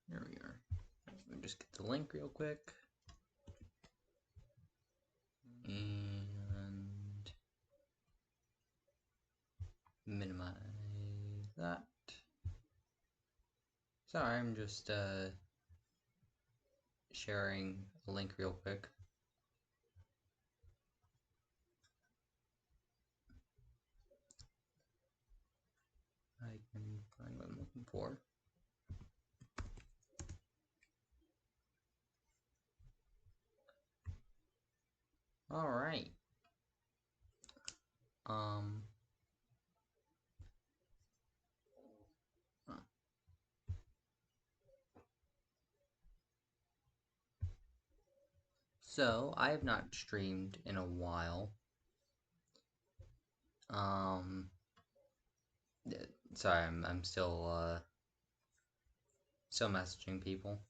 There we are. Let me just get the link real quick. And minimize that. Sorry, I'm just sharing a link real quick. I can find what I'm looking for. All right. So I have not streamed in a while. Sorry, I'm still messaging people.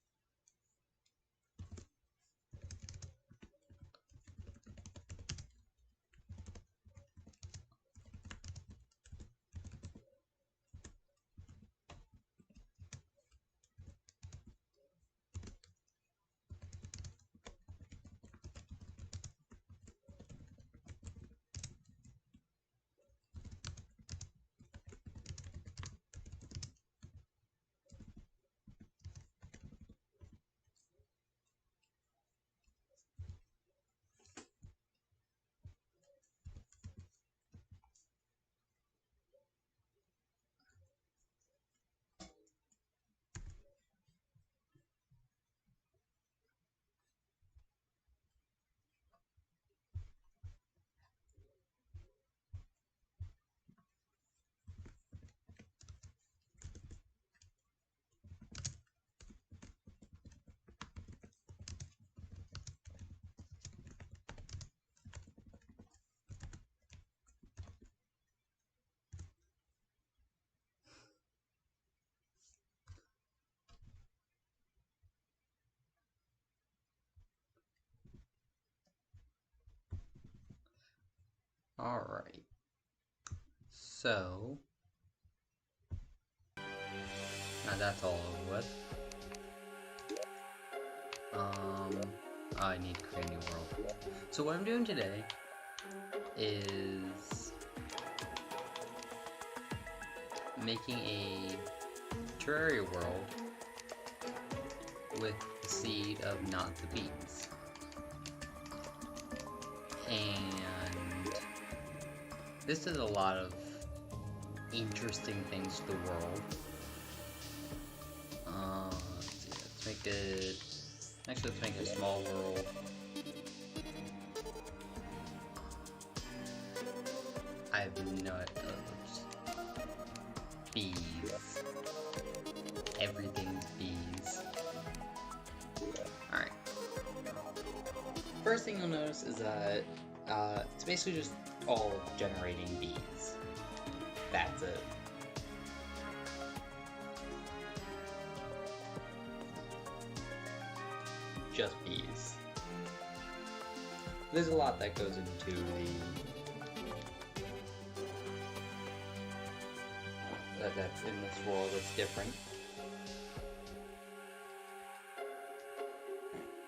All right. So now that's all over with. I need to create a new world. So what I'm doing today is making a Terraria world with the seed of not the bees. And this does a lot of interesting things to the world. Let's make it... Actually, let's make it a small world. I have no idea. Bees. Everything's bees. Alright. First thing you'll notice is that it's basically just all generating bees. That's it. Just bees. There's a lot that goes into that's in this world that's different.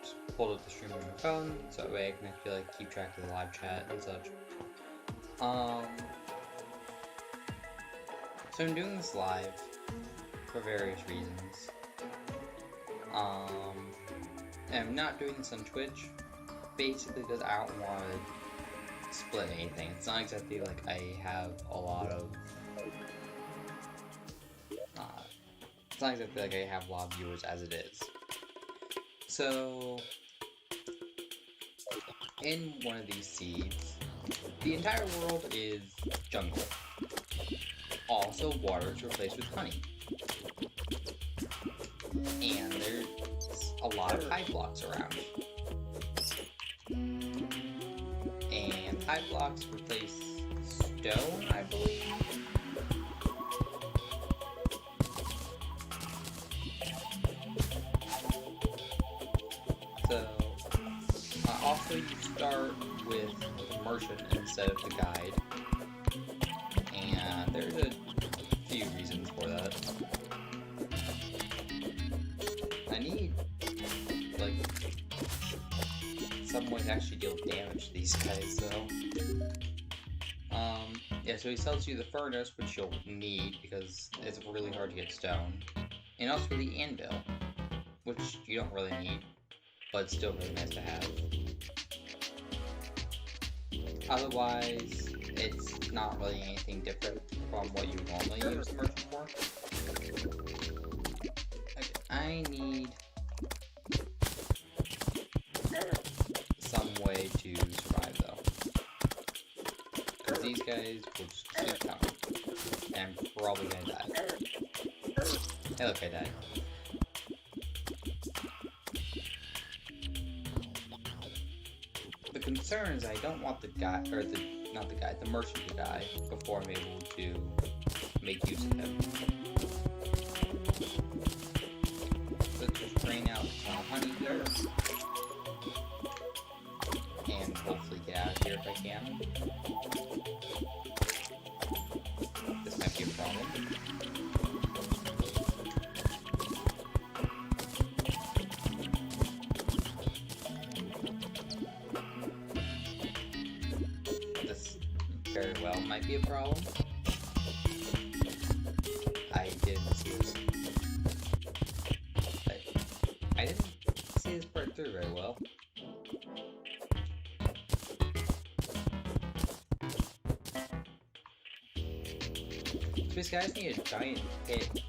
Just pulled up the stream on my phone, so that way I can actually keep track of the live chat and such. So I'm doing this live for various reasons. And I'm not doing this on Twitch, basically because I don't want to split anything. It's not exactly like I have a lot of... it's not exactly like I have a lot of viewers as it is. So, in one of these seeds, the entire world is jungle. Also, water is replaced with honey. And there's a lot of hive blocks around. And hive blocks replace stone, I believe. So, also you start with immersion instead of the guide. And there's a few reasons for that. I need, like, some way to actually deal damage to these guys, though. Yeah, so he sells you the furnace, which you'll need, because it's really hard to get stone. And also the anvil, which you don't really need, but it's still really nice to have. Otherwise, it's not really anything different from what you would normally use the merchant for. Okay, I need some way to survive, though. Because these guys will just keep coming. And I'm probably gonna die. Hey, look, I died. The concern is I don't want the guy, or the merchant to die before I'm able to make use of him. Let's just drain out some honey here. And hopefully get out of here if I can. This might be a problem. Very well might be a problem. I didn't see this. I didn't see this part through very well. So these guys need a giant pit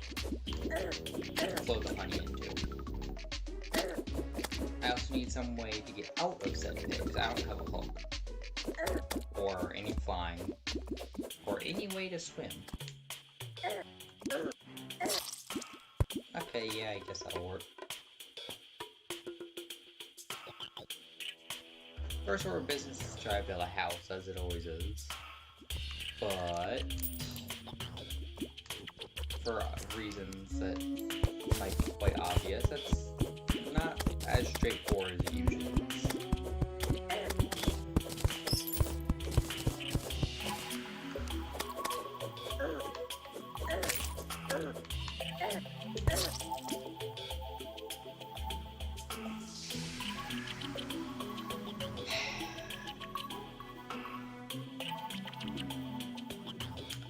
to flow the honey into. I also need some way to get out of said pit because I don't have a hook. Or any flying, or any way to swim. Okay, yeah, I guess that'll work. First order of business is to try to build a house, as it always is. But for reasons that might be quite obvious, that's not as straightforward as it usually is.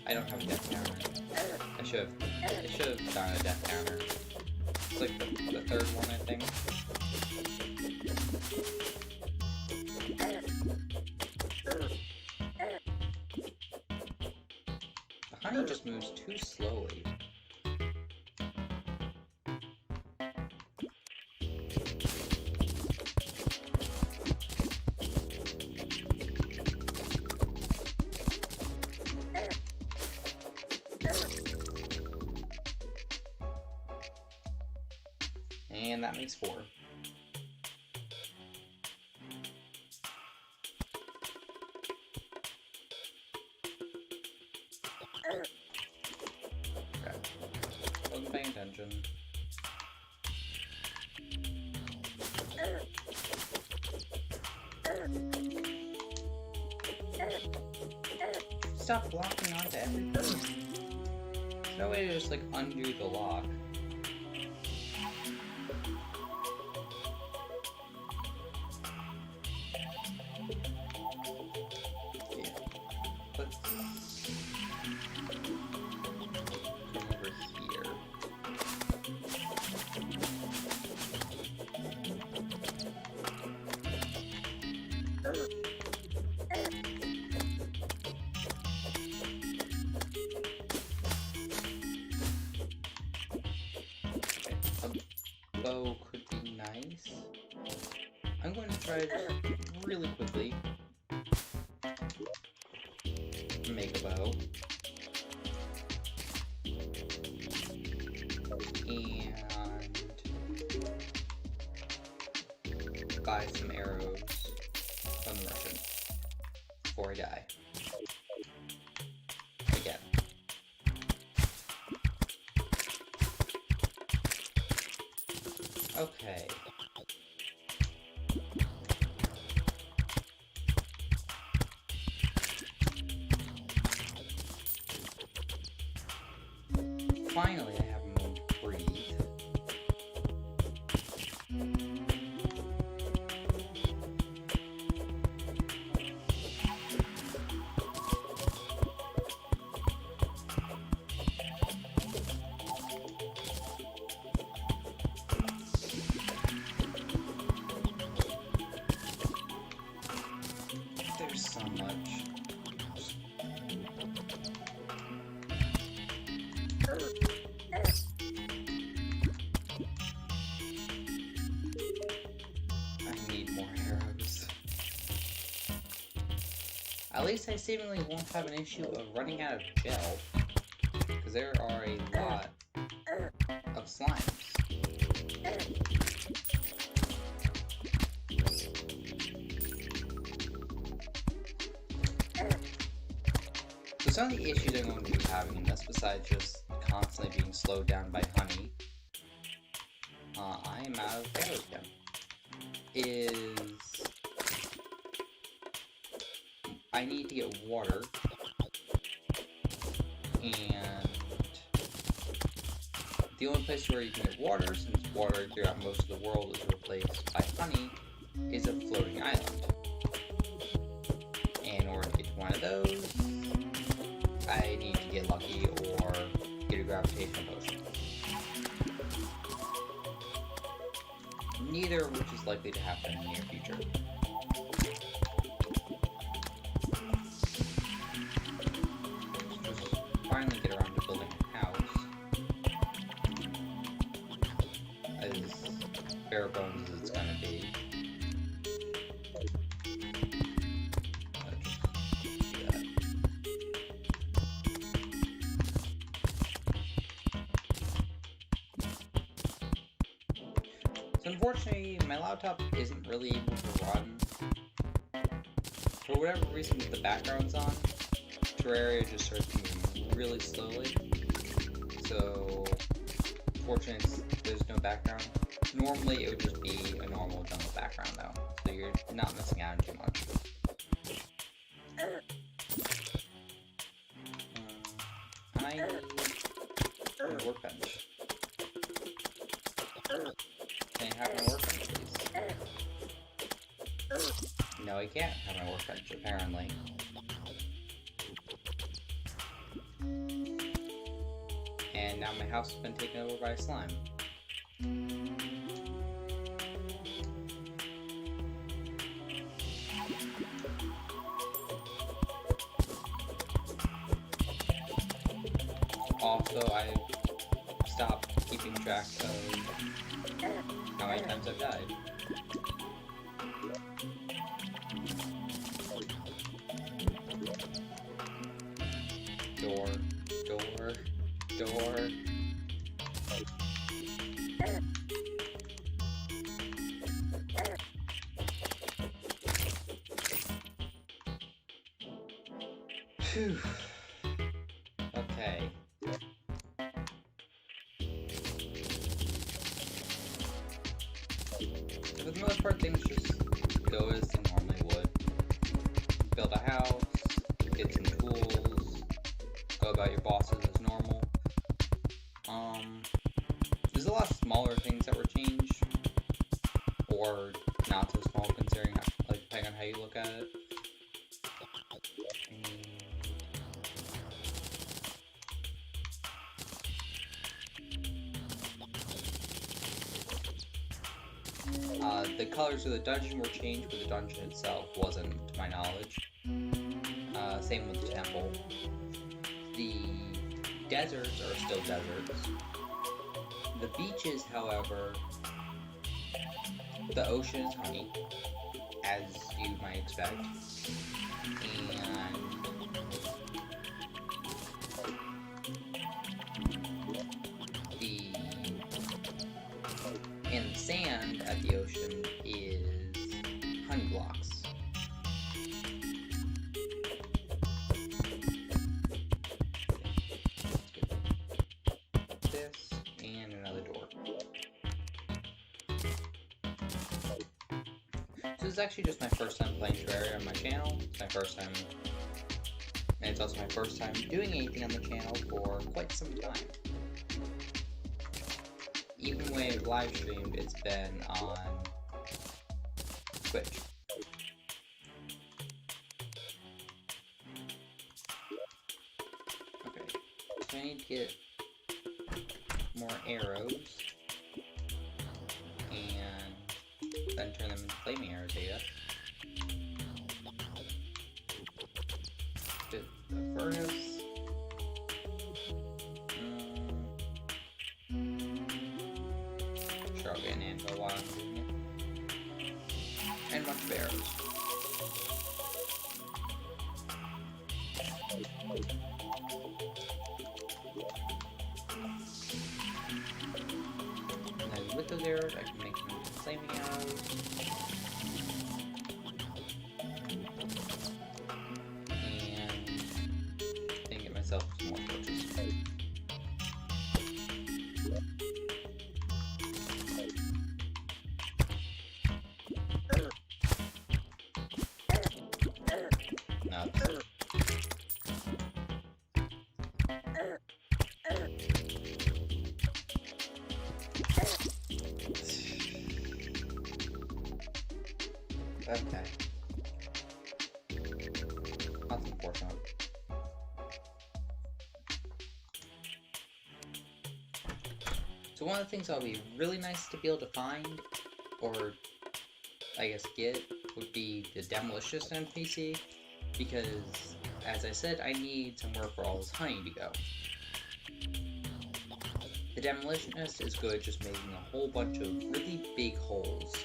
I don't have a death counter. I should have done a death counter. It's like the third one, I think. The honey just moves too slowly. And that makes 4. Okay. Wasn't paying attention. Stop blocking onto everything. There's no way to just like undo the lock. Bow could be nice. I'm going to try just really quickly make a bow. And buy some arrows from the merchant before I die. Again. Okay. finally I have a moment to breathe. There's so much. I need more arrows. At least I seemingly won't have an issue of running out of gel, because there are a lot of slimes. So some of the issues I'm going to be having in this, besides just constantly being slowed down by honey, I am out of arrows again, is I need to get water, and the only place where you can get water, since water throughout most of the world is replaced by honey, is a floating island. And in order to get to one of those, I need to get lucky or get a gravitational potion. Neither of which is likely to happen in the near future. Just finally get around to building a house. As bare bones as it's gonna be. So unfortunately, my laptop isn't really able to run. For whatever reason, with the background's on, Terraria just starts moving really slowly. So, fortunately, there's no background. Normally, it would just be a normal jungle background, though, so you're not missing out on too much. I need a workbench. Can I have my workbench, please? No, I can't have my workbench, apparently. And now my house has been taken over by a slime. Also, I stopped keeping track of how many times I've died. Door. Phew. Okay. So for the most part, things just go as they normally would. Build a house, get some tools, go about your bosses as normal. There's a lot of smaller things that were changed, or not so small considering how, like, depending on how you look at it. The colors of the dungeon were changed, but the dungeon itself wasn't, to my knowledge. Same with the temple. The deserts are still deserts. The beaches, however, the ocean is honey, as you might expect. And the sand at the ocean is honey blocks. Let's get this and another door. So this is actually just my first time playing Terraria on my channel. It's my first time, and it's also my first time doing anything on the channel for quite some time. way I've live streamed, it's been on Twitch. Okay, so I need to get more arrows, and then turn them into flaming arrows, I guess. Get the furnace. Sure, I'll get an anvil while I'm doing it. And a bunch of arrows. And then with those arrows, I can make them into flaming arrows. And get myself some more torches. Okay. That's unfortunate. So one of the things that would be really nice to be able to find, or I guess get, would be the Demolitionist NPC, because, as I said, I need somewhere for all this honey to go. The Demolitionist is good just making a whole bunch of really big holes.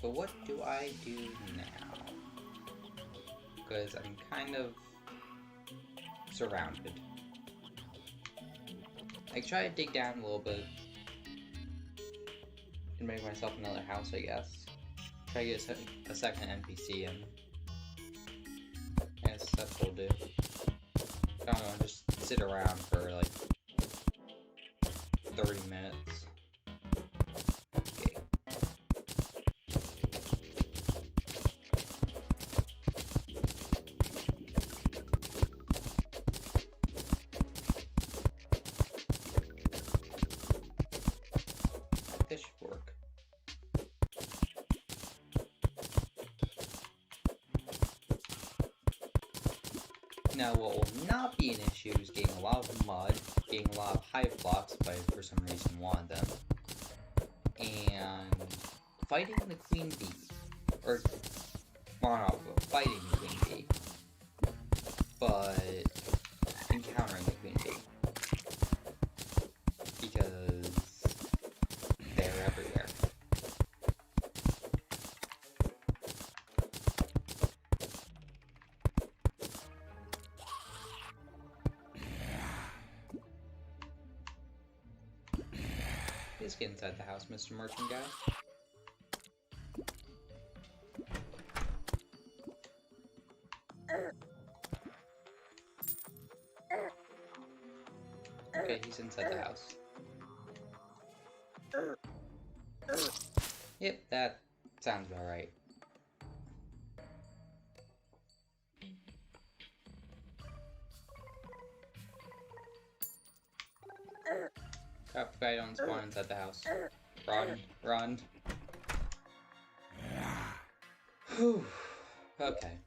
So what do I do now? Because I'm kind of surrounded. I try to dig down a little bit and make myself another house, I guess. Try to get a second NPC in. I guess that's what we'll do. I don't know, just sit around for like 30 minutes. Okay. This should work. Now, what will not be an issue is getting a lot of mud, getting a lot of hive blocks if I, for some reason, wanted them, and fighting the queen bee. Or, well, not fighting the queen bee, but encountering the queen bee. Because they're everywhere. Please get inside the house, Mr. Merchant Guy. Okay, he's inside the house. Yep, that sounds about right. Crap, guy don't spawn inside the house. Run, run. Whew. Okay.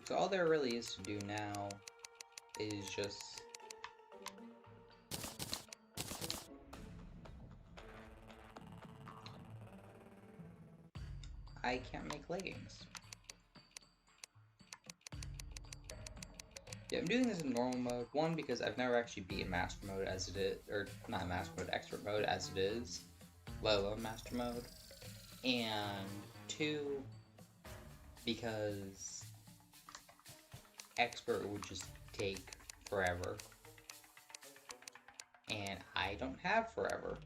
So all there really is to do now is just I can't make leggings. Yeah, I'm doing this in normal mode. One, because I've never actually beaten master mode as it is, or not master mode, expert mode as it is, let alone master mode. And two, because expert would just take forever. And I don't have forever.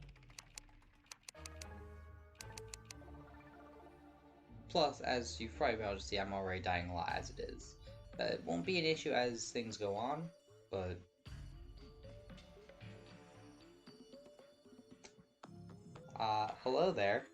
Plus, as you've probably been able to see, I'm already dying a lot as it is. It won't be an issue as things go on, but... hello there.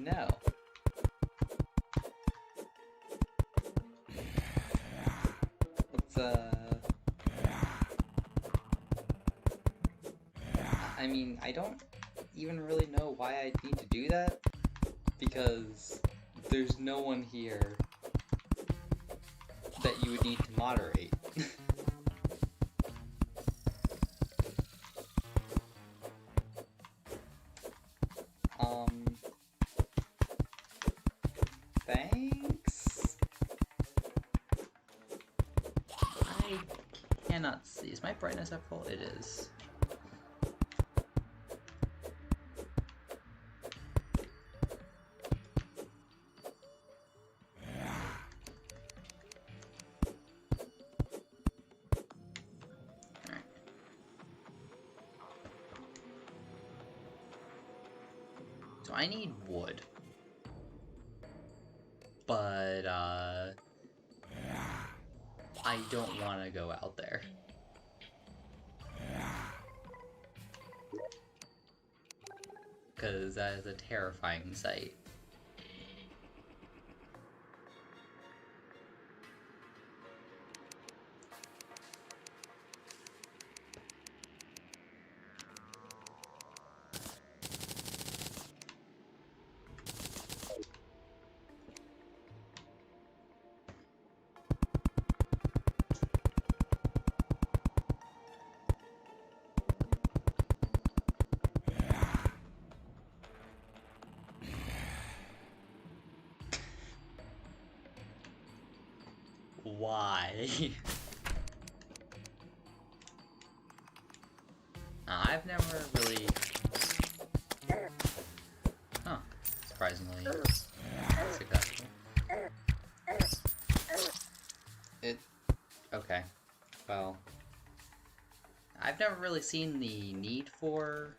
No. Let's, I mean, I don't even really know why I need to do that, because there's no one here that you would need to moderate. Thanks? I cannot see. Is my brightness up full? It is. So I need wood. But, I don't want to go out there. Because that is a terrifying sight. Why? I've never really... Huh. Surprisingly successful. Okay. Well... I've never really seen the need for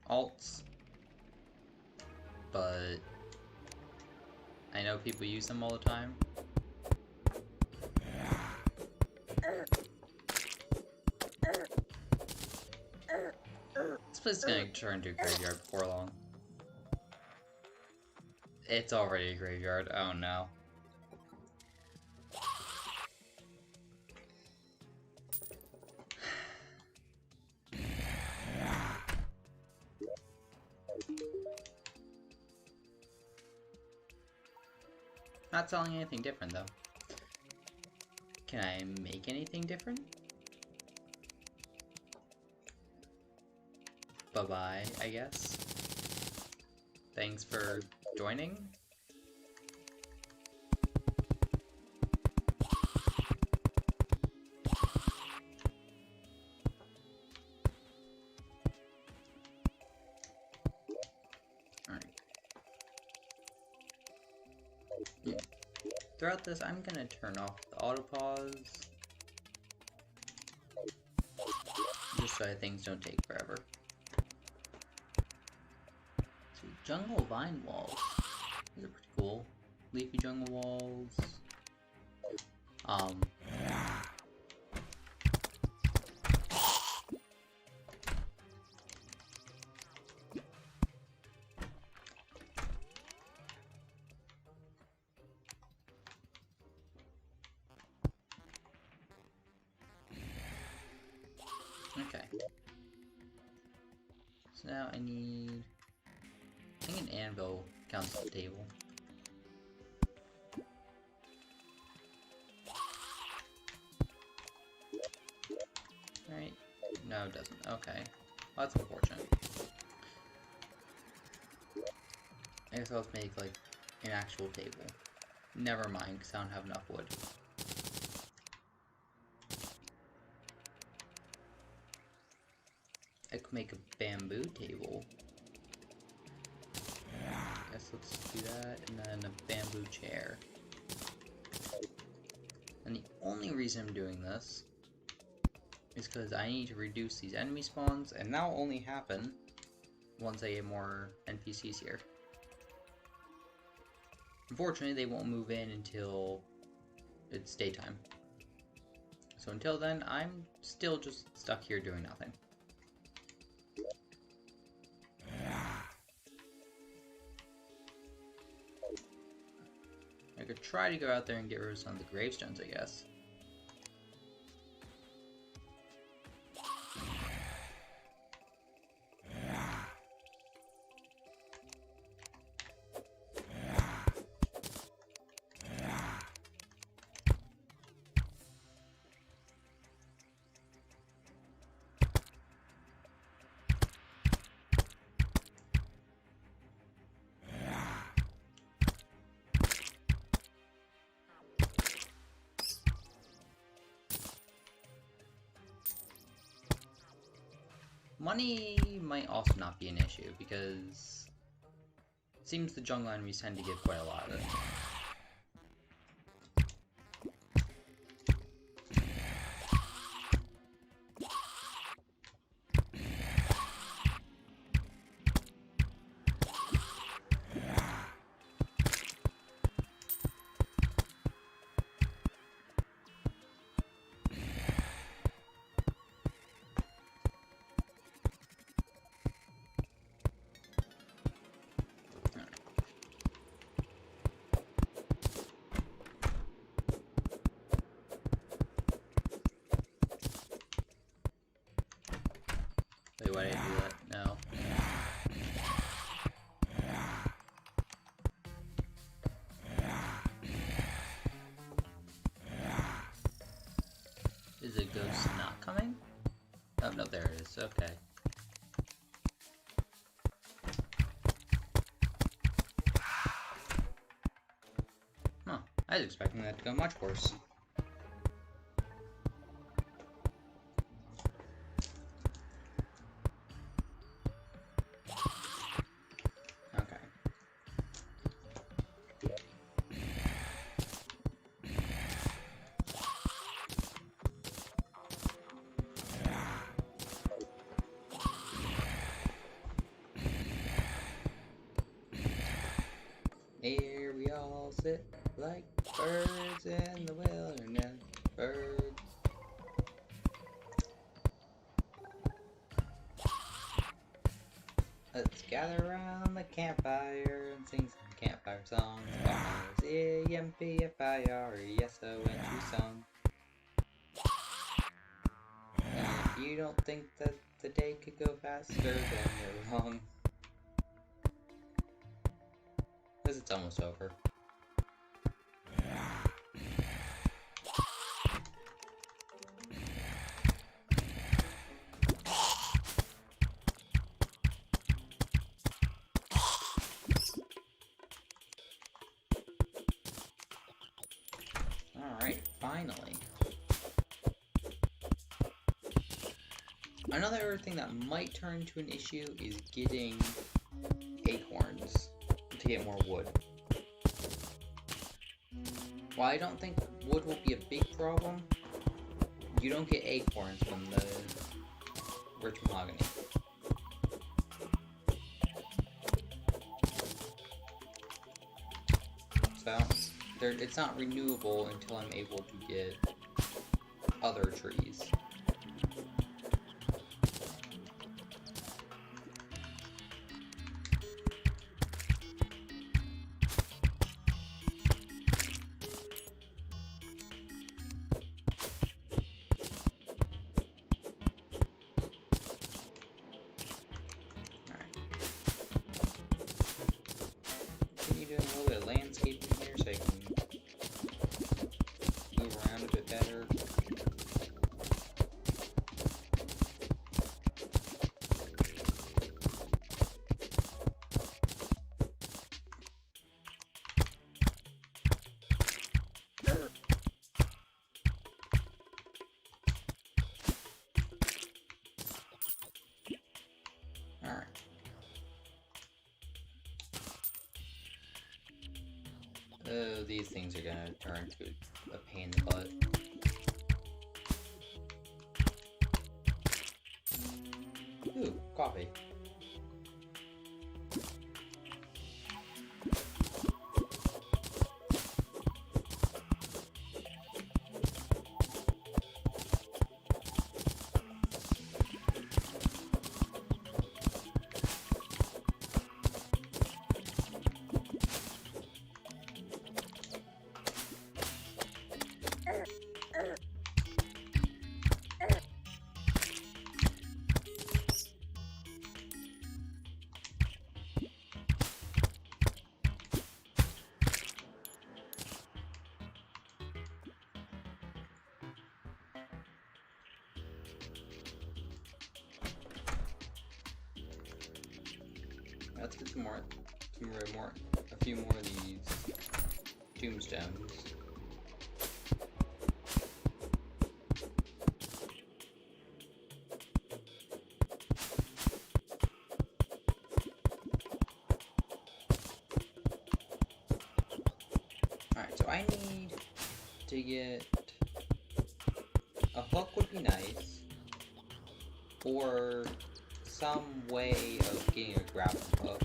alts, but I know people use them all the time. This place is gonna turn into a graveyard before long. It's already a graveyard, oh no. Not selling anything different though. Can I make anything different? Bye-bye, I guess. Thanks for joining. Alright. Throughout this, I'm gonna turn off the auto-pause, just so that things don't take forever. So, jungle vine walls. These are pretty cool. Leafy jungle walls. Okay. So now I need... I think an anvil counts as a table. No, it doesn't. Okay. Well, that's unfortunate. I guess I'll just make, like, an actual table. Never mind, because I don't have enough wood. I could make a bamboo table. Guess let's do that, and then a bamboo chair. And the only reason I'm doing this is because I need to reduce these enemy spawns, and that will only happen once I get more NPCs here. Unfortunately, they won't move in until it's daytime. So until then, I'm still just stuck here doing nothing. I could try to go out there and get rid of some of the gravestones, I guess. Money might also not be an issue, because it seems the jungle enemies tend to give quite a lot of it. Wait, why did I do that? No. Is the ghost not coming? Oh, no, there it is. Okay. Huh. I was expecting that to go much worse. Here we all sit like birds in the wilderness. Birds. Let's gather around the campfire and sing some campfire songs. bee-ifies. If you don't think that the day could go faster, then you're wrong. Because it's almost over. Alright, finally. Another thing that might turn into an issue is getting acorns to get more wood. While I don't think wood will be a big problem, you don't get acorns from the rich mahogany. So, it's not renewable until I'm able to get other trees. Doing a little bit of landscaping here so I can move around a bit better. These things are gonna turn to a pain in the butt. Ooh, coffee. Let's get a few more of these tombstones. Alright, so I need to get a hook would be nice, or some way of getting a grappling hook.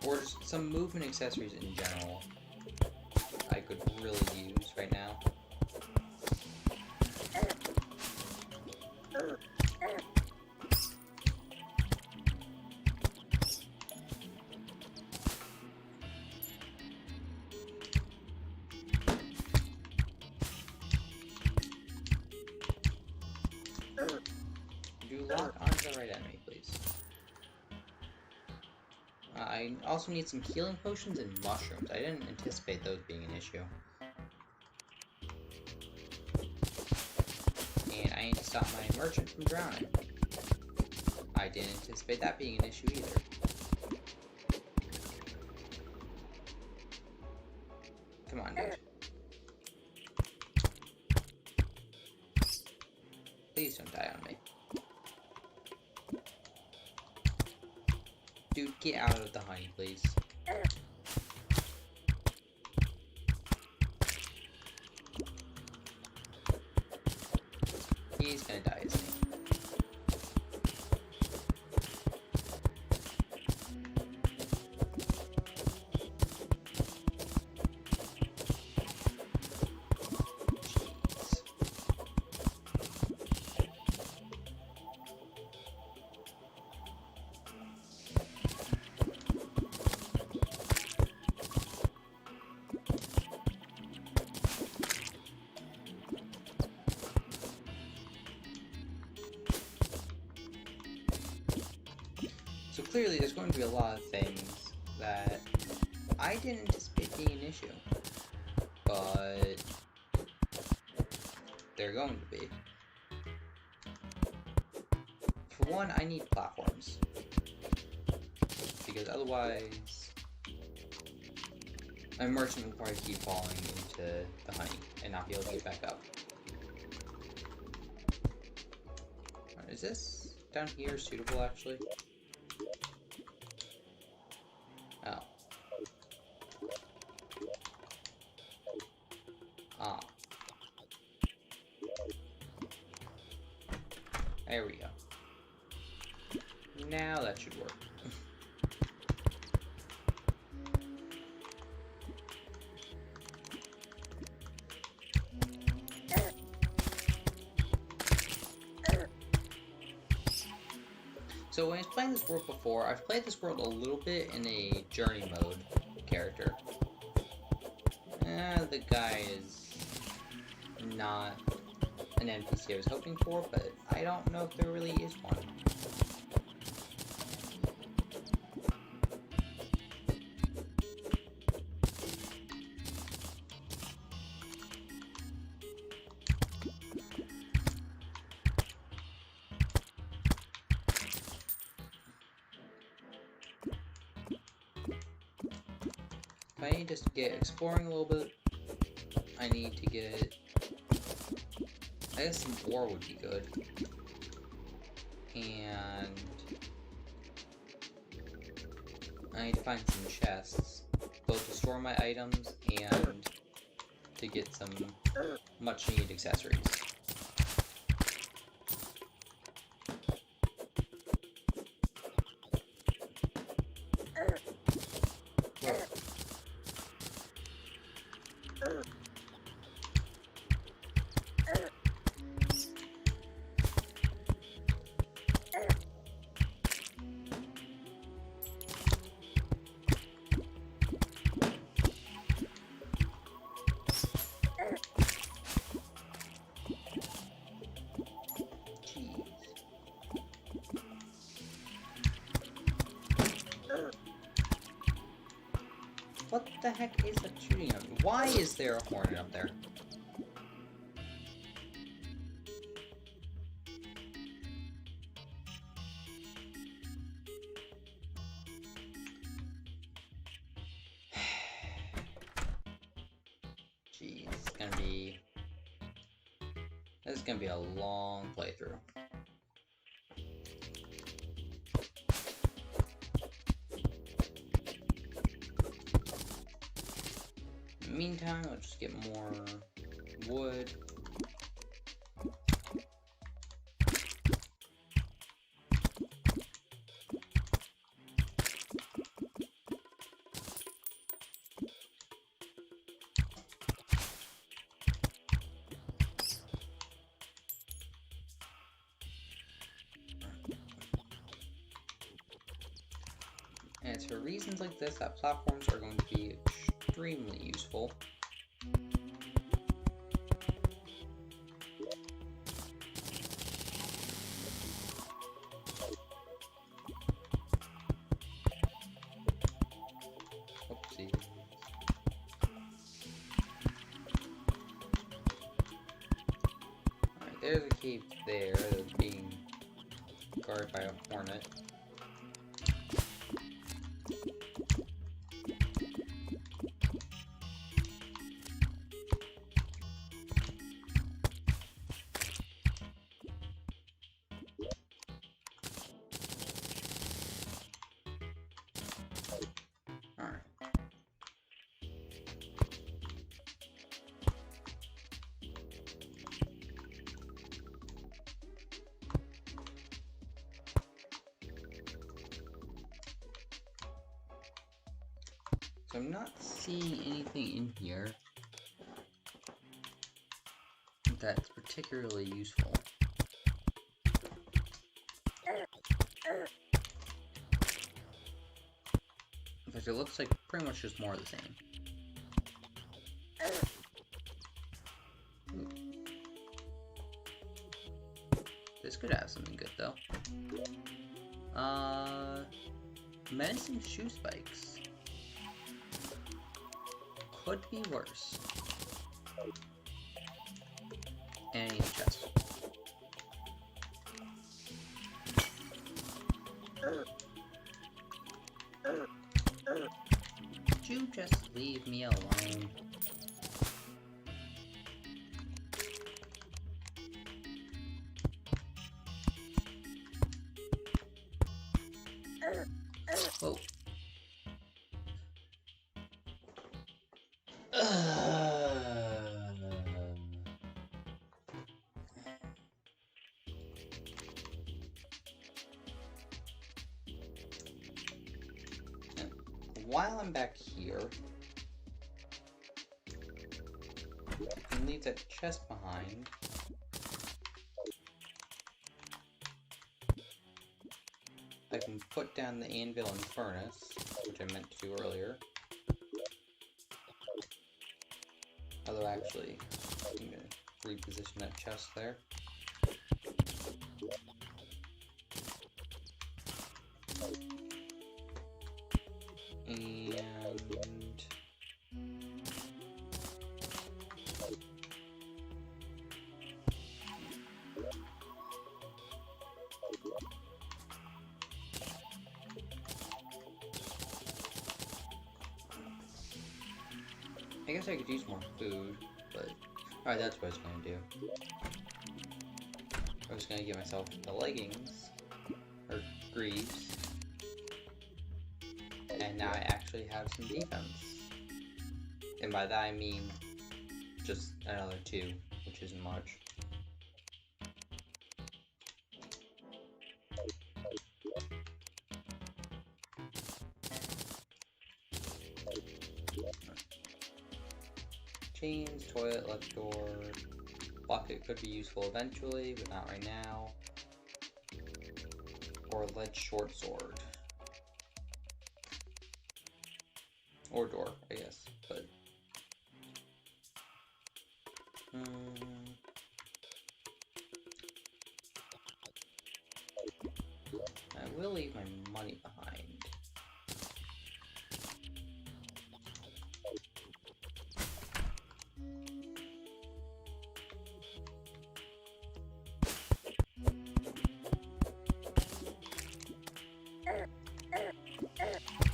Or just some movement accessories in general I could really use right now. Do lock onto the right enemy, please. I also need some healing potions and mushrooms. I didn't anticipate those being an issue. And I need to stop my merchant from drowning. I didn't anticipate that being an issue either. Come on, dude. Please don't die on me. Dude, get out of the honey, please. He's gonna die, isn't he? So clearly there's going to be a lot of things that I didn't anticipate being an issue, but they're going to be. For one, I need platforms, because otherwise my merchant will probably keep falling into the honey and not be able to get back up. Is this down here suitable, actually? Oh. Ah. There we go. Now that should work. So when I was playing this world before, I've played this world a little bit in a journey mode character. The guy is not an NPC I was hoping for, but I don't know if there really is one. I need just to get exploring a little bit. I need to get I guess some ore would be good. And I need to find some chests, both to store my items and to get some much needed accessories. What the heck is that shooting at me? Why is there a hornet up there? Jeez, this is gonna be a long playthrough. In the meantime, I'll just get more wood. And it's for reasons like this that platforms are going to be extremely useful. Oopsie. Alright, there's a cave there that's being guarded by a hornet. So I'm not seeing anything in here that's particularly useful. In fact, it looks like pretty much just more of the same. Ooh. This could have something good though. Menacing shoe spikes. Could be worse. And I need a chest. Could you just leave me alone? Whoa. While I'm back here, I can leave that chest behind. I can put down the anvil and furnace, which I meant to do earlier. Although actually, I'm gonna reposition that chest there. And I guess I could use more food, but alright, that's what I was gonna do. I was gonna give myself the leggings, or greaves, and now I actually have some defense. And by that I mean just another 2, which isn't much. Chains, toilet, left door. Bucket could be useful eventually, but not right now. Or lead short sword. Or door, I guess, but... I will leave my money behind.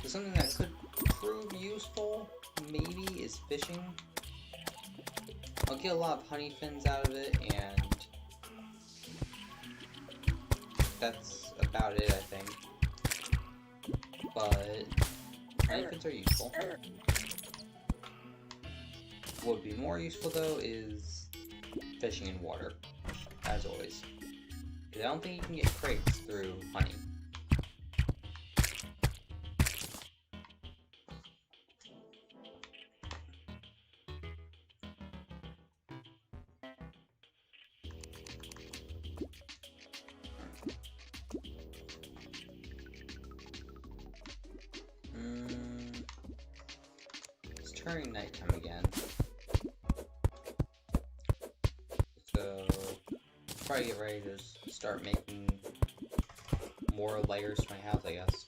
So something that could prove useful, maybe, is fishing. I'll get a lot of honey fins out of it, and that's about it, I think. But honey fins are useful. What would be more useful, though, is fishing in water, as always. Because I don't think you can get crates through honey. It's turning nighttime again. So, probably get ready to just start making more layers to my house, I guess.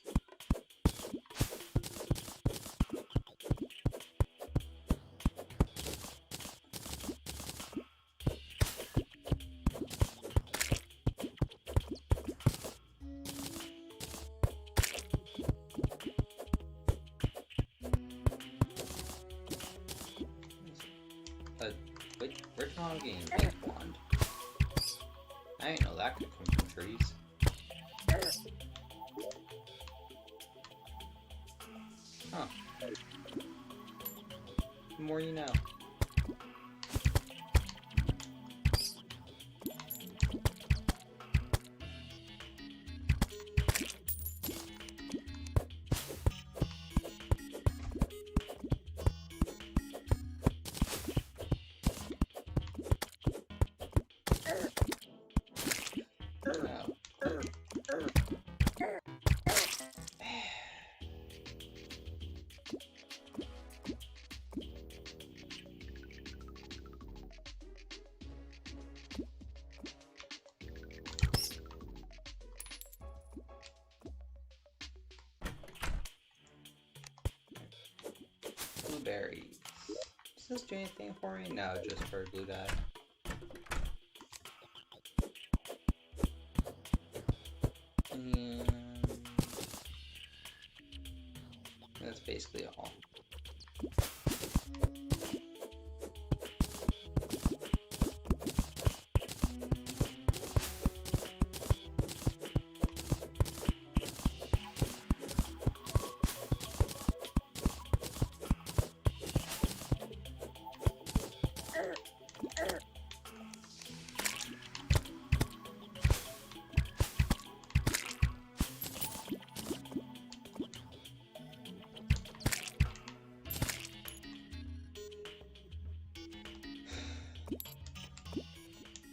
Where's my game? Wand. I didn't know that could come from trees. Huh. The more you know. Blueberries. Does this do anything for me? No, just for blue dye. And that's basically all.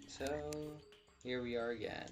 So, here we are again.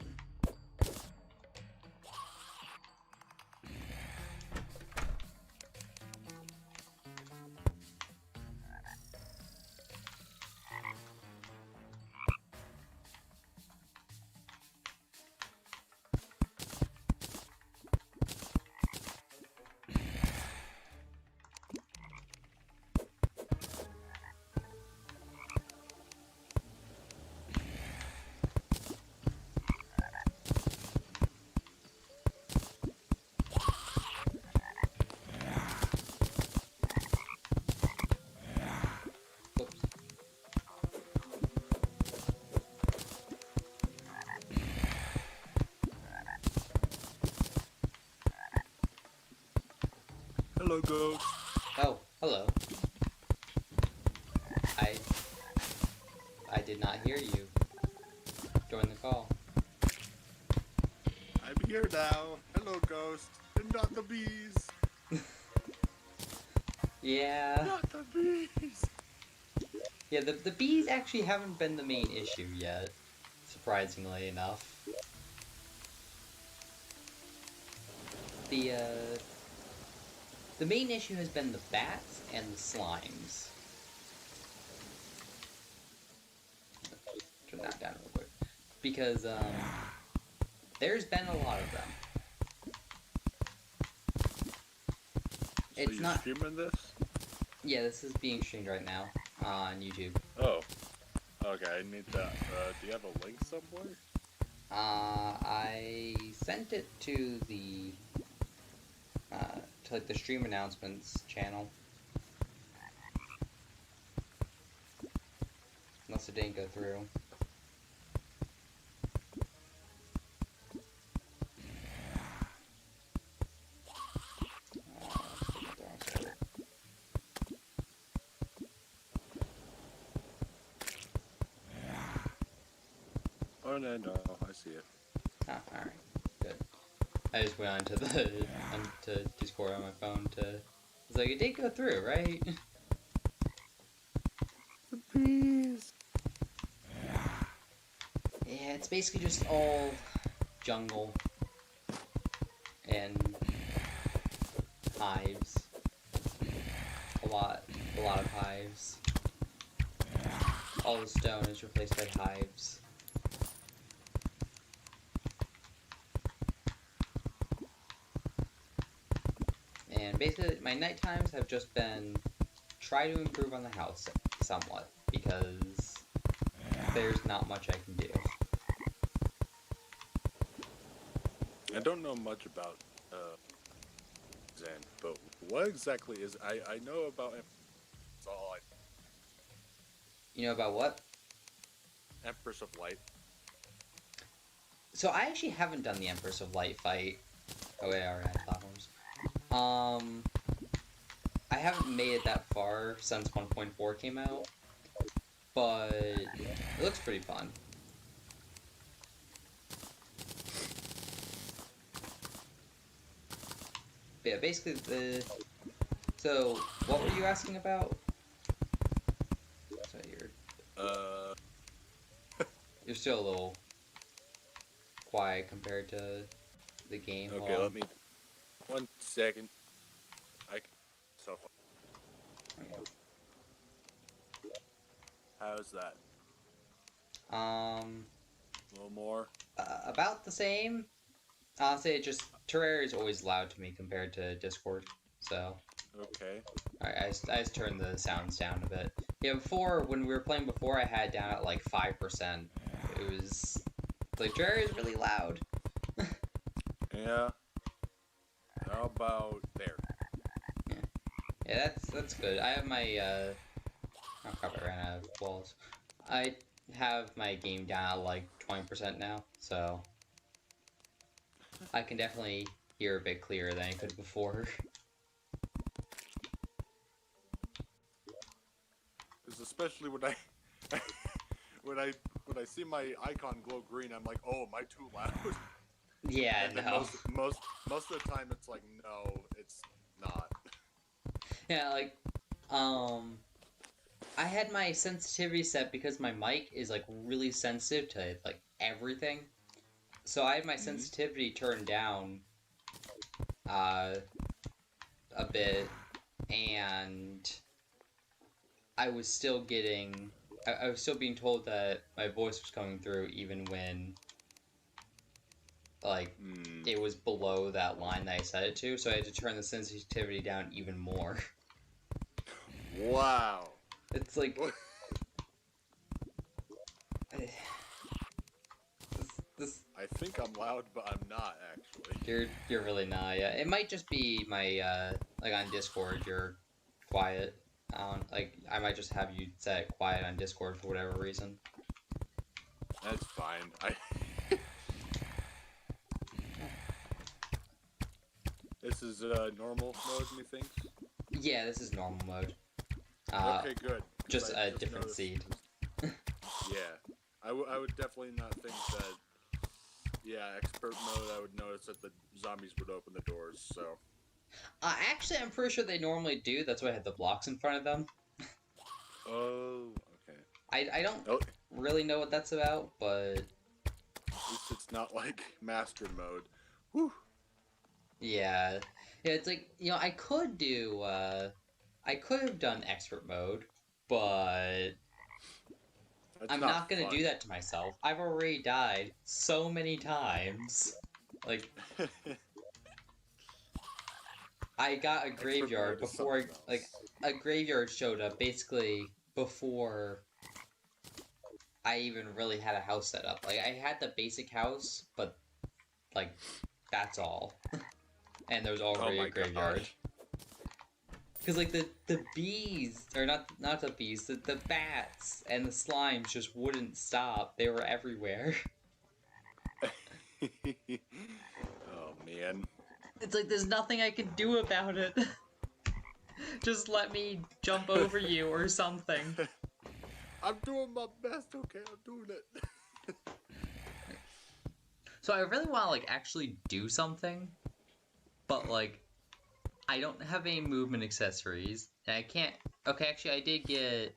Hello, Ghost. Oh, hello. I I did not hear you join the call. I'm here now. Hello, Ghost. And not the bees. Yeah. Not the bees. Yeah, the bees actually haven't been the main issue yet, surprisingly enough. The the main issue has been the bats and the slimes. Turn that down real quick. Because there's been a lot of them. So It's you're not. streaming this? Yeah, this is being streamed right now on YouTube. Oh. Okay, I need that. Do you have a link somewhere? I sent it to the to like the stream announcements channel. Unless it didn't go through. Oh, no, I see it. Ah, alright. Good. I just went onto the onto Discord on my phone to. It's like it did go through, right? The bees. Yeah, it's basically just all jungle and hives. A lot of hives. All the stone is replaced by hives. And basically, my night times have just been try to improve on the house somewhat because there's not much I can do. I don't know much about Zen, but what exactly is... I know about... That's all I... You know about what? Empress of Light. So I actually haven't done the Empress of Light fight. Oh wait, I already had platforms. I haven't made it that far since 1.4 came out, but it looks pretty fun. But yeah, basically the... So, what were you asking about? So you're still a little quiet compared to the game. Okay, let me... 1 second. So Okay. how's that? A little more? About the same. Honestly, it just Terraria is always loud to me compared to Discord, so. Okay. Alright, I just turned the sounds down a bit. Yeah, before, when we were playing before, I had it down at like 5%. It was... Like, Terraria is really loud. Yeah. How about there? Yeah, that's good. I have my, oh crap, I ran out of walls. I have my game down at like 20% now, so... I can definitely hear a bit clearer than I could before. Because especially when I... when I see my icon glow green, I'm like, oh, am I too loud? Yeah, and then no. most of the time it's like, no, it's not. Yeah, like, I had my sensitivity set because my mic is like really sensitive to like everything. So I had my sensitivity turned down a bit, and I was still getting I was still being told that my voice was coming through even when like it was below that line that I set it to, so I had to turn the sensitivity down even more. Wow. It's like this I think I'm loud, but I'm not actually. you're really not. Yeah, it might just be my like on Discord you're quiet. Like I might just have you set it quiet on Discord for whatever reason. That's fine. This is normal mode, methinks? Yeah, this is normal mode. Okay, good. Just a different noticed- seed. Yeah. I would definitely not think that... Yeah, expert mode, I would notice that the zombies would open the doors, so... Actually, I'm pretty sure they normally do. That's why I had the blocks in front of them. Oh, okay. I don't Oh, really know what that's about, but... at least it's not like master mode. Whew. Yeah. Yeah, it's like, you know, I could do, I could have done expert mode, but... That's I'm not gonna fun. do that to myself. I've already died so many times. Like, I got a graveyard before, like, a graveyard showed up basically before I even really had a house set up. Like, I had the basic house, but, like, that's all. And there was already a graveyard. Because, like, the bees, or not the bees, the bats and the slimes just wouldn't stop. They were everywhere. Oh, man. It's like, there's nothing I can do about it. Just let me jump over you or something. I'm doing my best, okay? I'm doing it. So I really want to, like, actually do something. But, like, I don't have any movement accessories. And I can't... Okay, actually, I did get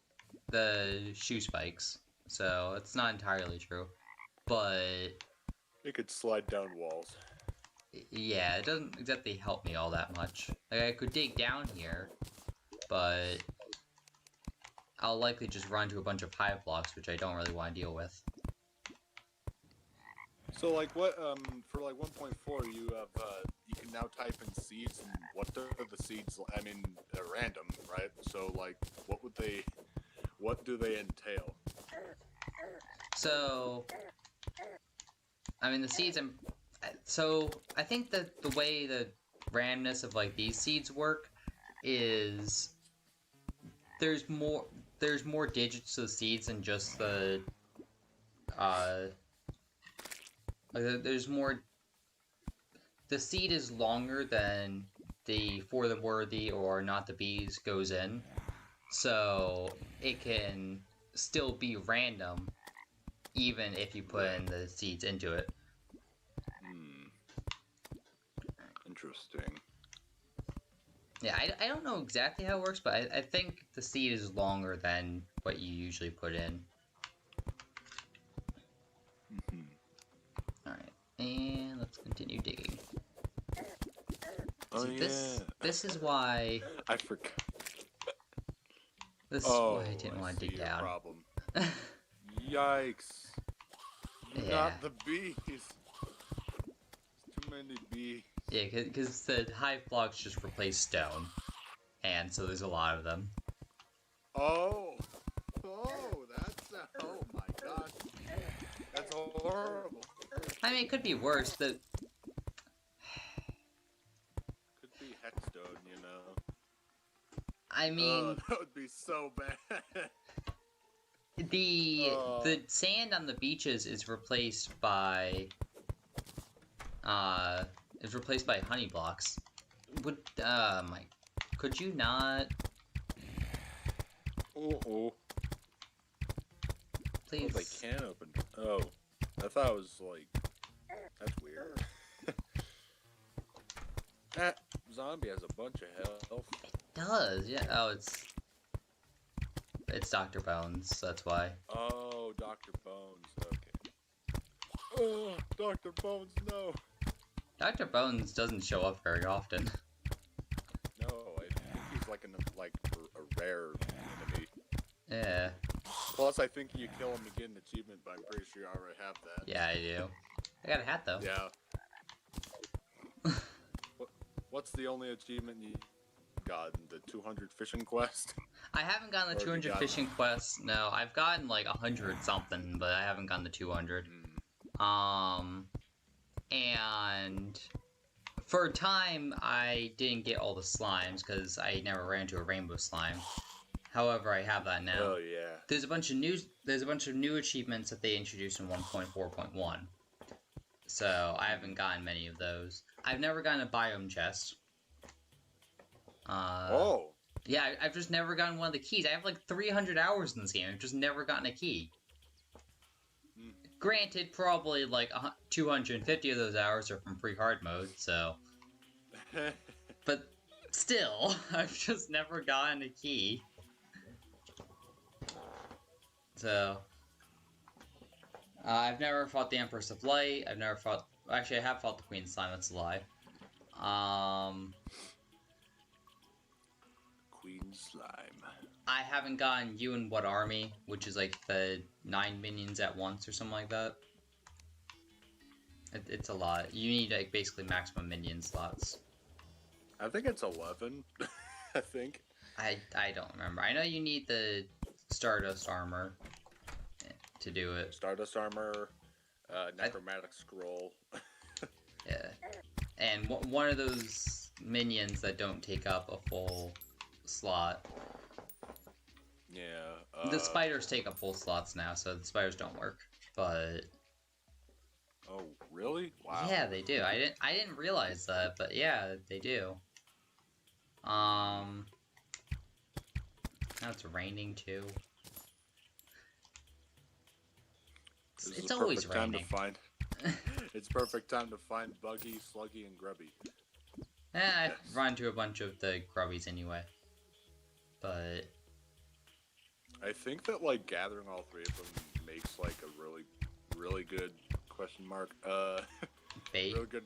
the shoe spikes. So, it's not entirely true. But... It could slide down walls. Yeah, it doesn't exactly help me all that much. Like, I could dig down here, but I'll likely just run to a bunch of hive blocks, which I don't really want to deal with. So, like, what, for, like, 1.4, you have, you can now type in seeds, and what are the seeds, I mean, they're random, right? So, like, what do they entail? So, I mean, the seeds, so, I think that the way the randomness of, like, these seeds work is there's more digits to the seeds than just the, there's more, the seed is longer than the for the worthy or not the bees goes in, so it can still be random even if you put in the seeds into it. Interesting. Yeah, I don't know exactly how it works, but I think the seed is longer than what you usually put in. Alright, and let's continue digging. Oh, See, yeah. this is why... I forgot. This is why I didn't want to dig down. Problem. Yikes. Yeah. Not the bees. There's too many bees. Yeah, because the hive blocks just replace stone. And so there's a lot of them. Oh, oh my gosh. That's horrible. I mean, it could be worse. Could be hexstone, you know. I mean... that would be so bad. The sand on the beaches is replaced by honey blocks. Could you not? Oh. Please. Oh, they can open. Oh, I thought it was like, that's weird. That zombie has a bunch of health. It does, yeah. Oh, it's Dr. Bones, that's why. Oh, Dr. Bones, okay. Oh, Dr. Bones, no. Dr. Bones doesn't show up very often. No, I think he's like a rare enemy. Yeah. Plus, I think you kill him to get an achievement, but I'm pretty sure you already have that. Yeah, I do. I got a hat, though. Yeah. What's the only achievement you gotten? The 200 fishing quest? I haven't gotten the 200 fishing quest. No, I've gotten like 100 something, but I haven't gotten the 200. And for a time, I didn't get all the slimes because I never ran into a rainbow slime. However, I have that now. Oh yeah. There's a bunch of new achievements that they introduced in 1.4.1. So I haven't gotten many of those. I've never gotten a biome chest. Oh. Yeah, I've just never gotten one of the keys. I have like 300 hours in this game. I've just never gotten a key. Hmm. Granted, probably like 250 of those hours are from free hard mode, so... But still, I've just never gotten a key. So... I've never fought the Empress of Light. I've never fought... Actually, I have fought the Queen Slime, that's a lie. Queen Slime. I haven't gotten You and What Army, which is like the 9 minions at once or something like that. It's a lot. You need like basically maximum minion slots. I think it's 11. I think. I don't remember. I know you need the Stardust armor to do it. Stardust armor, necromantic scroll. Yeah. And one of those minions that don't take up a full slot. Yeah. The spiders take up full slots now, so the spiders don't work. But Oh, really? Wow. yeah, they do. I didn't realize that, but yeah, they do. Now it's raining too. It's always raining. It's perfect time to find Buggy, Sluggy, and Grubby. I've run into a bunch of the grubbies anyway. But I think that like gathering all three of them makes like a really good question mark. bait. Really good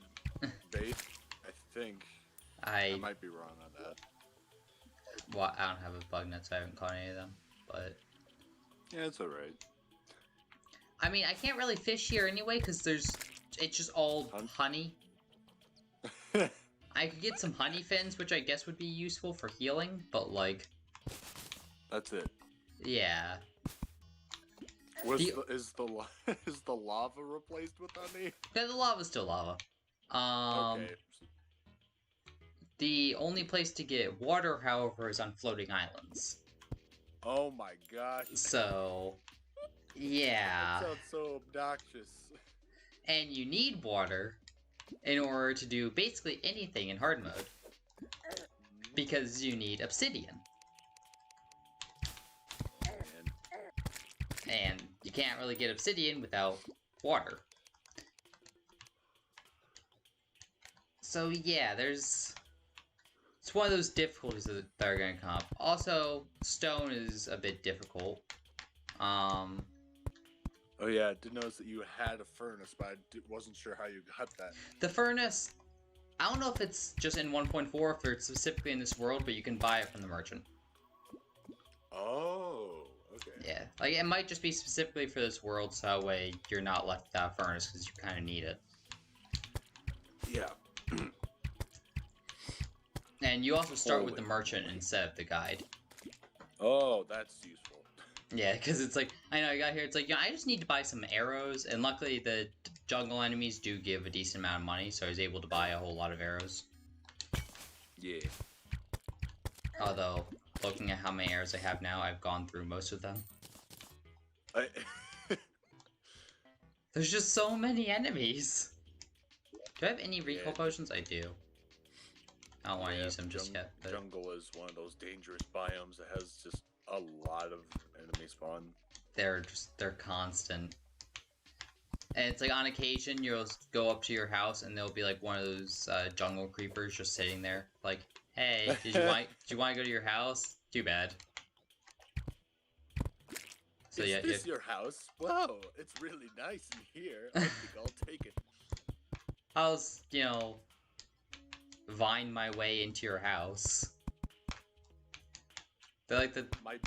bait. I think. I might be wrong on that. Well, I don't have a bug net, so I haven't caught any of them. But yeah, it's alright. I mean, I can't really fish here anyway because it's just all honey. I could get some honey fins, which I guess would be useful for healing, but like. That's it. Yeah. Is the lava replaced with honey? Yeah, the lava's still lava. Okay. The only place to get water, however, is on floating islands. Oh my gosh. So, yeah. That sounds so obnoxious. And you need water in order to do basically anything in hard mode. Because you need obsidian. And you can't really get obsidian without water. So yeah, it's one of those difficulties that are going to come up. Also, stone is a bit difficult. Oh yeah, I did notice that you had a furnace, but I wasn't sure how you got that. The furnace, I don't know if it's just in 1.4 or if it's specifically in this world, but you can buy it from the merchant. Oh, okay. Yeah, like it might just be specifically for this world, so that way you're not left without a furnace because you kind of need it. Yeah. And you also start with the merchant instead of the guide. Oh, that's useful. Yeah, because it's like, I know I got here, it's like, yeah, I just need to buy some arrows, and luckily the jungle enemies do give a decent amount of money, so I was able to buy a whole lot of arrows. Yeah. Although, looking at how many arrows I have now, I've gone through most of them. There's just so many enemies! Do I have any recall potions? I do. I don't want to use them just yet. But jungle is one of those dangerous biomes that has just a lot of enemy spawn. They're constant. And it's like on occasion you'll go up to your house and there'll be like one of those jungle creepers just sitting there. Like, hey, did you want to go to your house? Too bad. So is yeah, this your house? Whoa, it's really nice in here. I think I'll take it. I was, vine my way into your house. They're like the... My...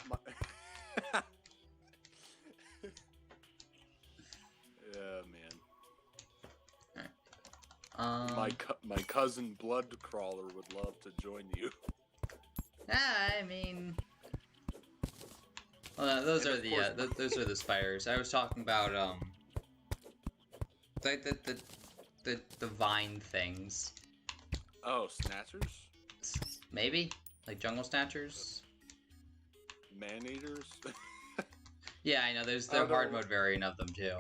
Yeah, man. My cousin Bloodcrawler would love to join you. I mean... Well, no, those are the spiders. I was talking about, the vine things. Oh, snatchers? Maybe? Like jungle snatchers? Man-eaters? Yeah, I know, there's the hard mode variant of them too.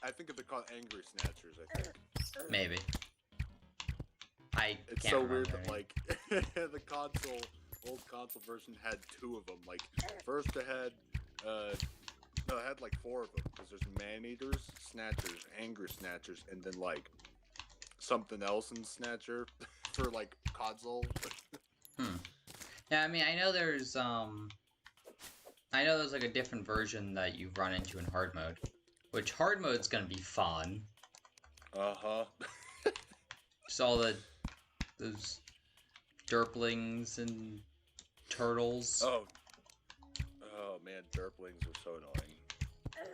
I think they're called angry snatchers. I think. Maybe. I It's can't so remember weird that any. like the old console version had 2 of them. Like first it had, no, it had like 4 of them because there's man eaters, snatchers, angry snatchers, and then like something else in snatcher for like console. Yeah, I mean, I know there's like a different version that you run into in hard mode, which hard mode's gonna be fun. Uh-huh. Just all those derplings and turtles. Oh man, derplings are so annoying.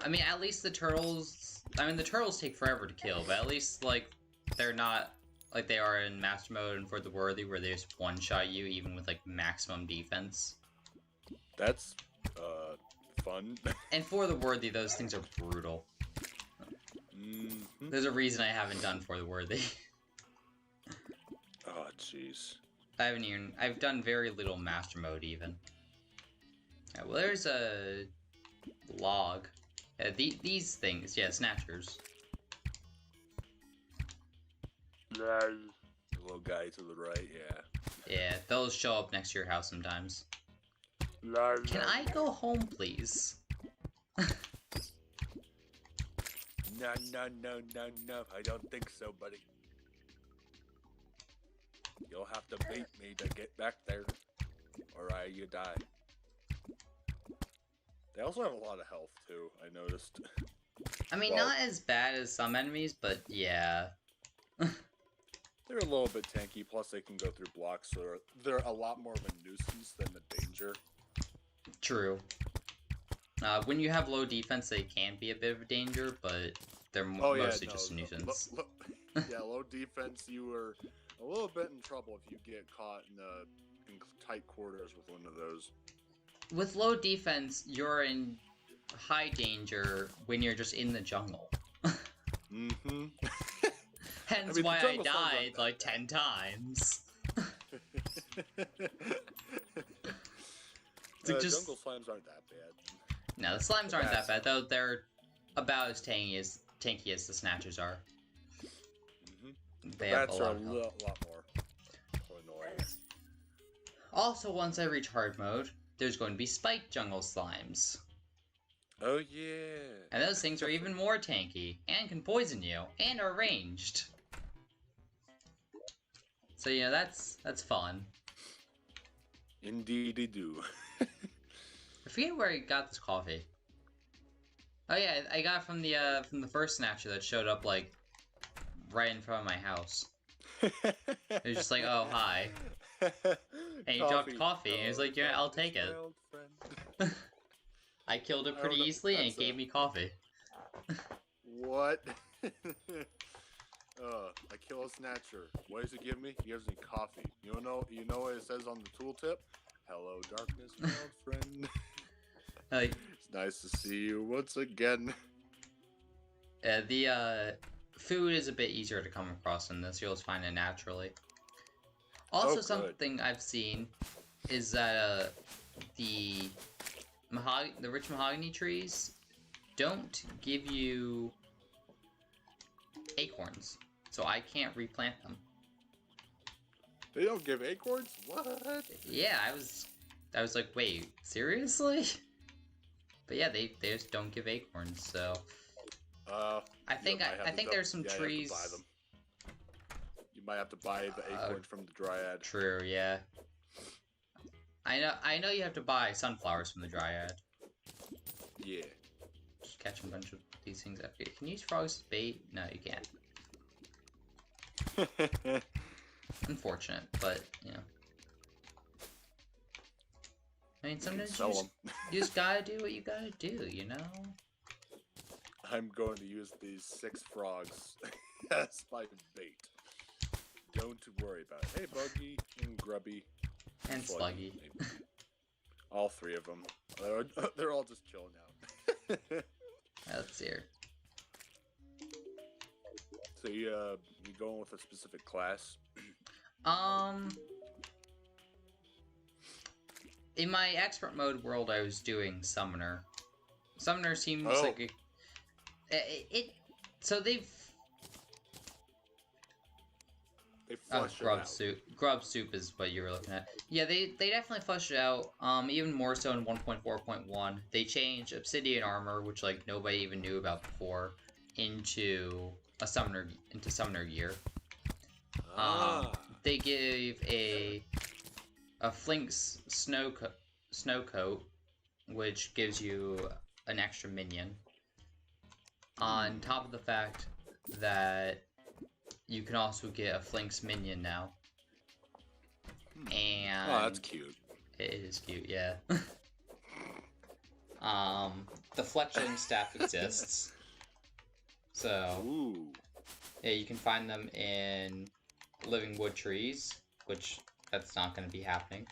I mean, at least the turtles. I mean, the turtles take forever to kill, but at least like they're not like they are in master mode and for the worthy, where they just one-shot you even with like maximum defense. That's fun. And for the worthy, those things are brutal. Mm-hmm. There's a reason I haven't done for the worthy. Oh jeez. I've done very little master mode even. Yeah, well, there's a log. These things, yeah, snatchers. The little guy to the right, yeah. Yeah, they'll show up next to your house sometimes. Can I go home, please? No, I don't think so, buddy. You'll have to beat me to get back there, or you die. They also have a lot of health, too, I noticed. I mean, Well, not as bad as some enemies, but yeah. they're a little bit tanky, plus they can go through blocks, so they're a lot more of a nuisance than the danger. True. When you have low defense, they can be a bit of a danger, but they're mostly just a nuisance. Yeah, low defense, you were a little bit in trouble if you get caught in tight quarters with one of those. With low defense, you're in high danger when you're just in the jungle. Mm-hmm. Hence I mean, why the I jungle slimes died aren't like that 10 times. Just... Jungle slimes aren't that bad. No, the slimes aren't that bad, though. They're about as tanky as the snatchers are. Mm-hmm. They have a Bats are lot a lot more annoying. Also, once I reach hard mode, there's going to be spiked jungle slimes. Oh yeah. And those things are even more tanky, and can poison you, and are ranged. So yeah, that's fun. Indeed they do. I forget where I got this coffee. Oh yeah, I got it from the first snatcher that showed up like right in front of my house. It was just like, oh hi. And he dropped coffee, and he was like, yeah, I'll take it. I killed it pretty easily, and it gave me coffee. What? I kill a snatcher. What does he give me? He gives me coffee. You know what it says on the tooltip? Hello, darkness, my old friend. Like, it's nice to see you once again. The food is a bit easier to come across in this. You'll just find it naturally. Also, something I've seen is that the rich mahogany trees don't give you acorns, so I can't replant them. They don't give acorns? What? Yeah, I was like, wait, seriously? But yeah, they just don't give acorns, so I think there's some trees. You have to buy them. You might have to buy the acorns from the dryad. True, yeah. I know you have to buy sunflowers from the dryad. Yeah. Just catch a bunch of these things up here. Can you use frogs as bait? No, you can't. Unfortunate, but you know. I mean, sometimes you just gotta do what you gotta do, you know? I'm going to use these 6 frogs as my bait. Don't worry about it. Hey, Buggy and Grubby. And Sluggy. All 3 of them. They're all just chilling out. Let's see here. So you going with a specific class? In my expert mode world, I was doing Summoner. Summoner seems like So They flush it out. Grub soup is what you were looking at. Yeah, they definitely flushed it out. Even more so in 1.4.1. They changed obsidian armor, which like nobody even knew about before, into summoner gear. They gave a Flink's snow coat, which gives you an extra minion. On top of the fact that you can also get a Flink's minion now. And oh, that's cute. It is cute, yeah. The fletching staff exists. So ooh. Yeah, you can find them in living wood trees, which that's not going to be happening.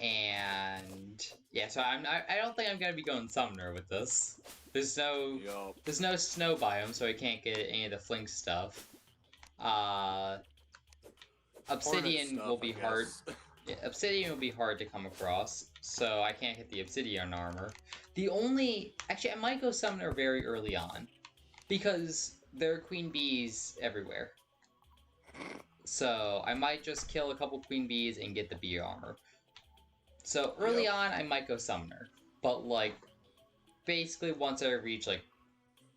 And yeah, so I don't think I'm gonna be going summoner with this. There's no snow biome, so I can't get any of the Flink stuff. Obsidian will be hard. Yeah, obsidian will be hard to come across, so I can't hit the obsidian armor. Actually, I might go summoner very early on, because there are queen bees everywhere. So I might just kill a couple queen bees and get the bee armor. So early on, I might go summoner, but like, basically once I reach like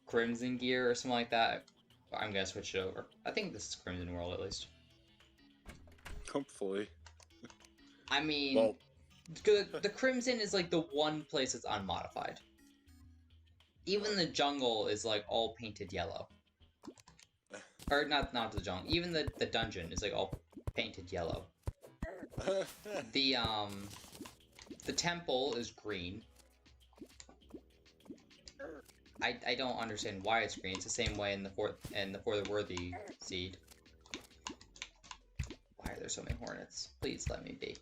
Crimson Gear or something like that, I'm gonna switch it over. I think this is Crimson World at least. Hopefully. I mean, well, the Crimson is like the one place that's unmodified. Even the jungle is like all painted yellow. Or not the jungle. Even the dungeon is like all painted yellow. The temple is green. I don't understand why it's green. It's the same way in the For the Worthy seed. Why are there so many hornets? Please let me be.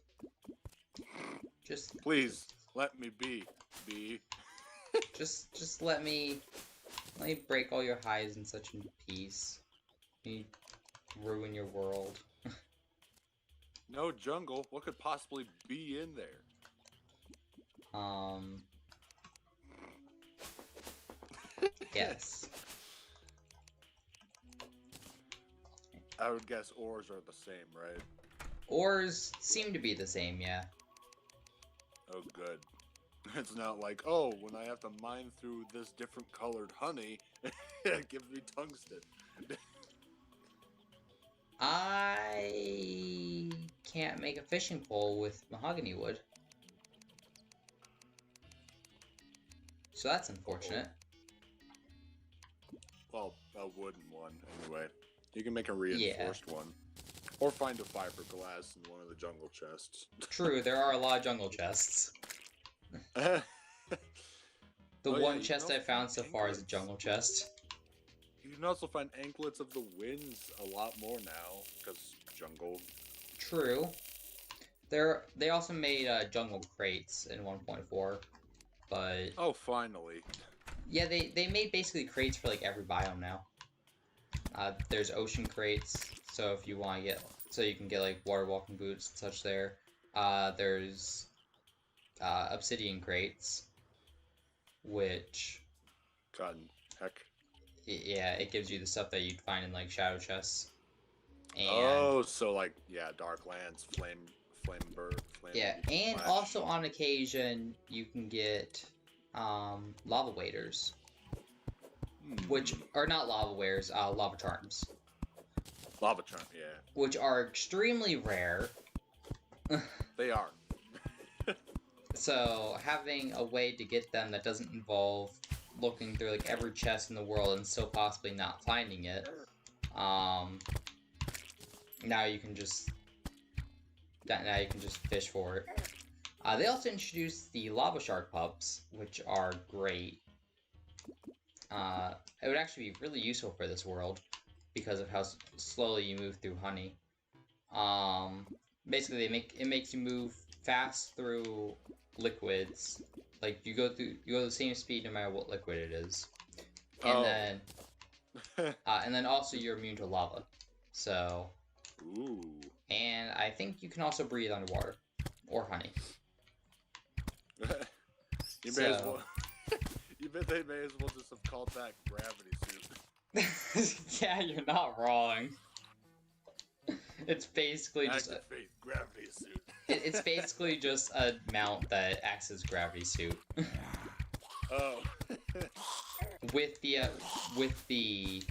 Just please let me be. just let me break all your highs in such peace. You ruin your world. No jungle. What could possibly be in there? Yes. I would guess ores are the same, right? Ores seem to be the same, yeah. Oh, good. It's not like, oh, when I have to mine through this different colored honey, it gives me tungsten. I can't make a fishing pole with mahogany wood. So that's unfortunate. Well, a wooden one, anyway. You can make a reinforced one. Or find a fiberglass in one of the jungle chests. True, there are a lot of jungle chests. The one chest I found so far is a jungle chest. You can also find anklets of the winds a lot more now, because jungle. True. They also made jungle crates in 1.4, but... Oh, finally. Yeah, they made basically crates for like every biome now. There's ocean crates, so if you want to get... So you can get like water walking boots and such there. There's obsidian crates, which... God, heck. Yeah, it gives you the stuff that you'd find in like shadow chests. And, oh, so like, yeah, dark lands, flame bird, flame. Yeah, and flash. also on occasion you can get lava waders, which are not lava waders, lava charms. Lava charm, yeah. Which are extremely rare. They are. So having a way to get them that doesn't involve looking through like every chest in the world and still possibly not finding it, now you can just fish for it. They also introduced the lava shark pups, which are great. It would actually be really useful for this world because of how slowly you move through honey. Basically, it makes you move fast through liquids. Like you go the same speed no matter what liquid it is, and then also you're immune to lava. So. Ooh. And I think you can also breathe underwater you they may as well just have called that gravity suit. Yeah, you're not wrong. It's basically just Active faith gravity suit. it's basically just a mount that acts as gravity suit. Oh. with the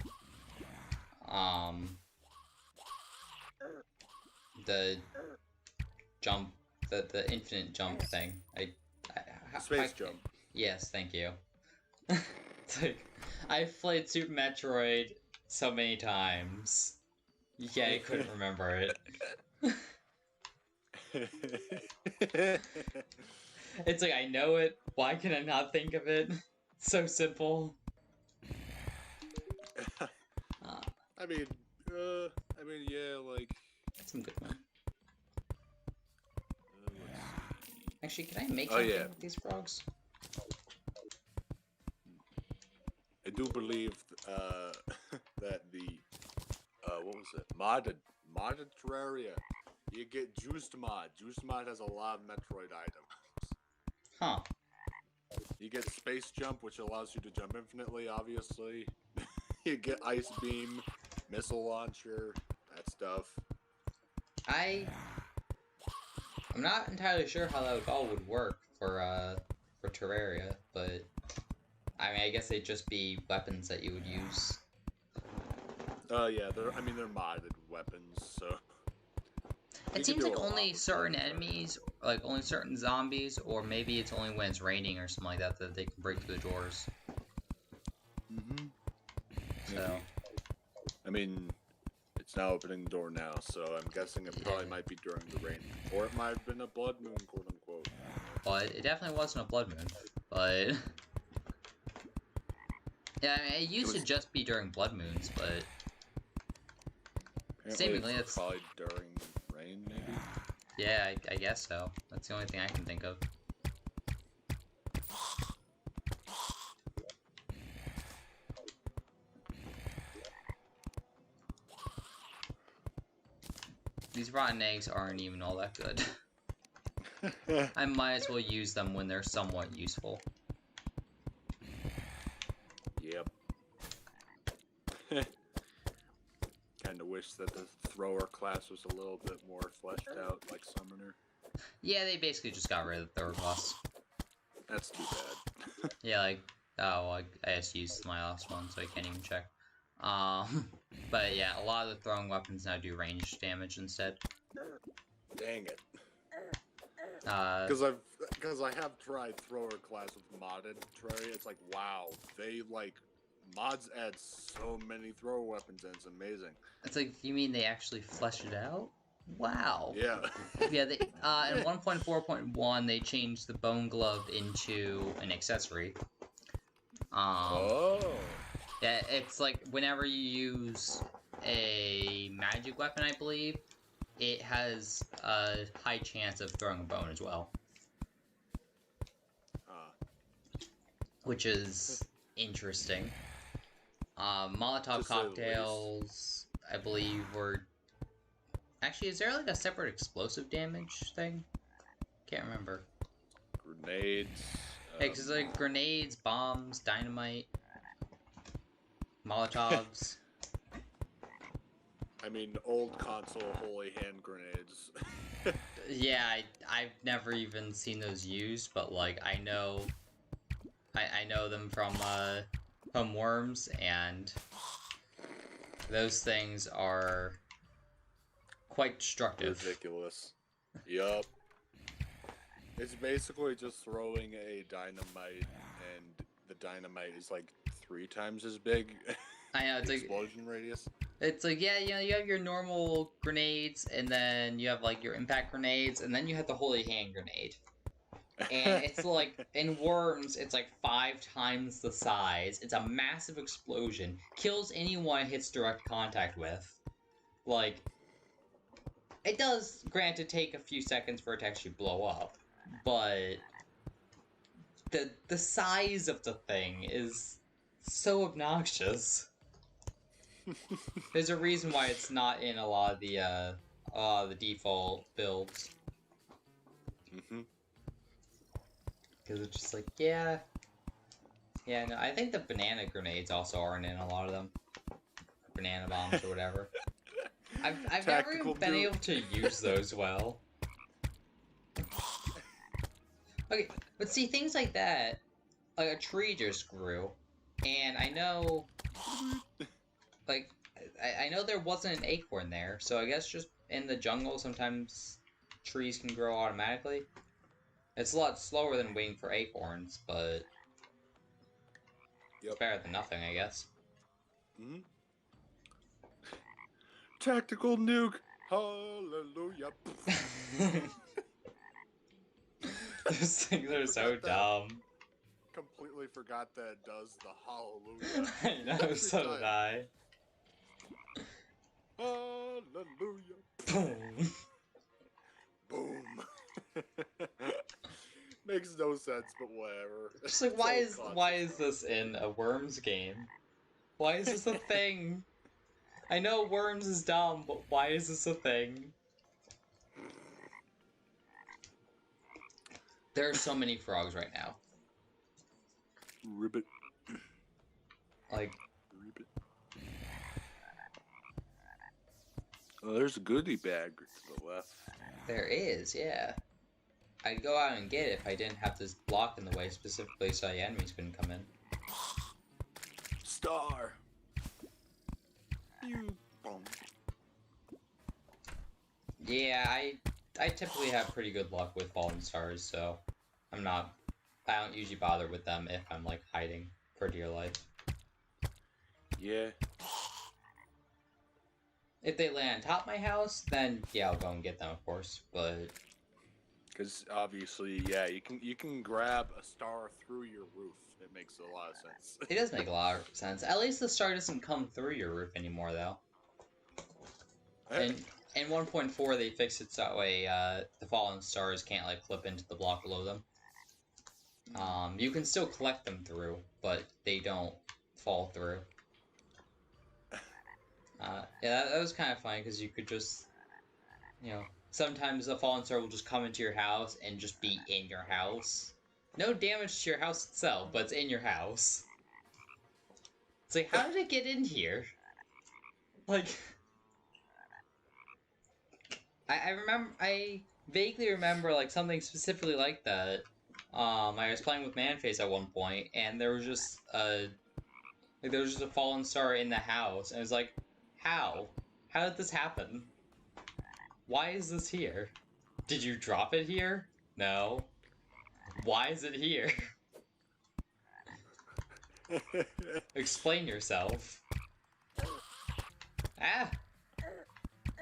um the jump the infinite jump thing. Space jump. Yes, thank you. It's like I've played Super Metroid so many times. Yeah, I couldn't remember it. It's like I know it. Why can I not think of it? It's so simple. I mean, yeah, like. That's some good one. Actually, can I make Oh, something yeah. with these frogs? I do believe that the what was it? Modded Terraria. You get Juiced Mod. Juiced Mod has a lot of Metroid items. Huh. You get Space Jump, which allows you to jump infinitely, obviously. You get Ice Beam, Missile Launcher, that stuff. I'm not entirely sure how that all would work for Terraria, but I mean, I guess they'd just be weapons that you would use. Yeah, they're modded weapons, so. It seems like only certain enemies, like only certain zombies, or maybe it's only when it's raining or something like that that they can break through the doors. Mm-hmm. So. I mean, it's now opening the door now, so I'm guessing it probably might be during the rain. Or it might have been a blood moon, quote unquote. But it definitely wasn't a blood moon. But yeah, I mean, it used to just be during blood moons, but seemingly it's probably during rain, maybe? Yeah, I guess so. That's the only thing I can think of. These rotten eggs aren't even all that good. I might as well use them when they're somewhat useful. Yep. Kinda wish that the thrower class was a little bit more fleshed out, like Summoner. Yeah, they basically just got rid of the thrower class. That's too bad. Yeah, like, oh, well, I just used my last one, so I can't even check. But yeah, a lot of the throwing weapons now do range damage instead. Dang it. Because I have tried thrower class with modded Terraria. It's like, wow, they like mods add so many thrower weapons and it's amazing. It's like, you mean they actually fleshed it out? Wow. Yeah. Yeah, they in 1.4.1 they changed the bone glove into an accessory. Oh. Yeah, it's like whenever you use a magic weapon, I believe, it has a high chance of throwing a bone as well. Which is interesting. Molotov cocktails, I believe, were... Actually, is there like a separate explosive damage thing? Can't remember. Grenades. Yeah, because like grenades, bombs, dynamite, Molotovs. I mean, old console holy hand grenades. Yeah, I've never even seen those used, but like I know them from Worms, and those things are quite destructive. Ridiculous. Yup. It's basically just throwing a dynamite, and the dynamite is like 3 times as big. I know, it's like explosion radius. It's like, yeah, you know, you have your normal grenades, and then you have like your impact grenades, and then you have the holy hand grenade. And it's like, in Worms, it's like 5 times the size. It's a massive explosion. Kills anyone it hits direct contact with. Like, it does, granted, take a few seconds for it to actually blow up. But the size of the thing is so obnoxious. There's a reason why it's not in a lot of the default builds. Mm-hmm. Because it's just like, yeah, Yeah, no, I think the banana grenades also aren't in a lot of them. Banana bombs or whatever. I've never even been able to use those well. Okay, but see, things like that, like a tree just grew, and I know, like, I know there wasn't an acorn there, so I guess just in the jungle, sometimes trees can grow automatically. It's a lot slower than waiting for acorns, but it's better than nothing, I guess. Mm-hmm. Tactical nuke! Hallelujah! Those things are so dumb. Completely forgot that it does the hallelujah. I know, Every so time. did I. Hallelujah! Boom. Boom! Makes no sense, but whatever. Just like, why is this in a Worms game? Why is this a thing? I know Worms is dumb, but why is this a thing? There are so many frogs right now. Ribbit. Like, Ribbit. Oh, there's a goodie bag to the left. there is, yeah. I'd go out and get it if I didn't have this block in the way specifically so the enemies couldn't come in. Star. You. Boom. Yeah, I typically have pretty good luck with fallen stars, so I don't usually bother with them if I'm like hiding for dear life. Yeah. If they land on top of my house, then yeah, I'll go and get them, of course. But because obviously, yeah, you can grab a star through your roof. It makes a lot of sense. it does make a lot of sense. At least the star doesn't come through your roof anymore, though. And in 1.4, they fixed it so that way the fallen stars can't like clip into the block below them. You can still collect them through, but they don't fall through. Yeah, that was kind of funny because you could just, sometimes a fallen star will just come into your house and just be in your house. No damage to your house itself, but it's in your house. It's like, how did it get in here? Like, I vaguely remember like something specifically like that. I was playing with Manface at one point, and there was just a fallen star in the house, and it was like, how? How did this happen? Why is this here? Did you drop it here? No. Why is it here? Explain yourself. Ah!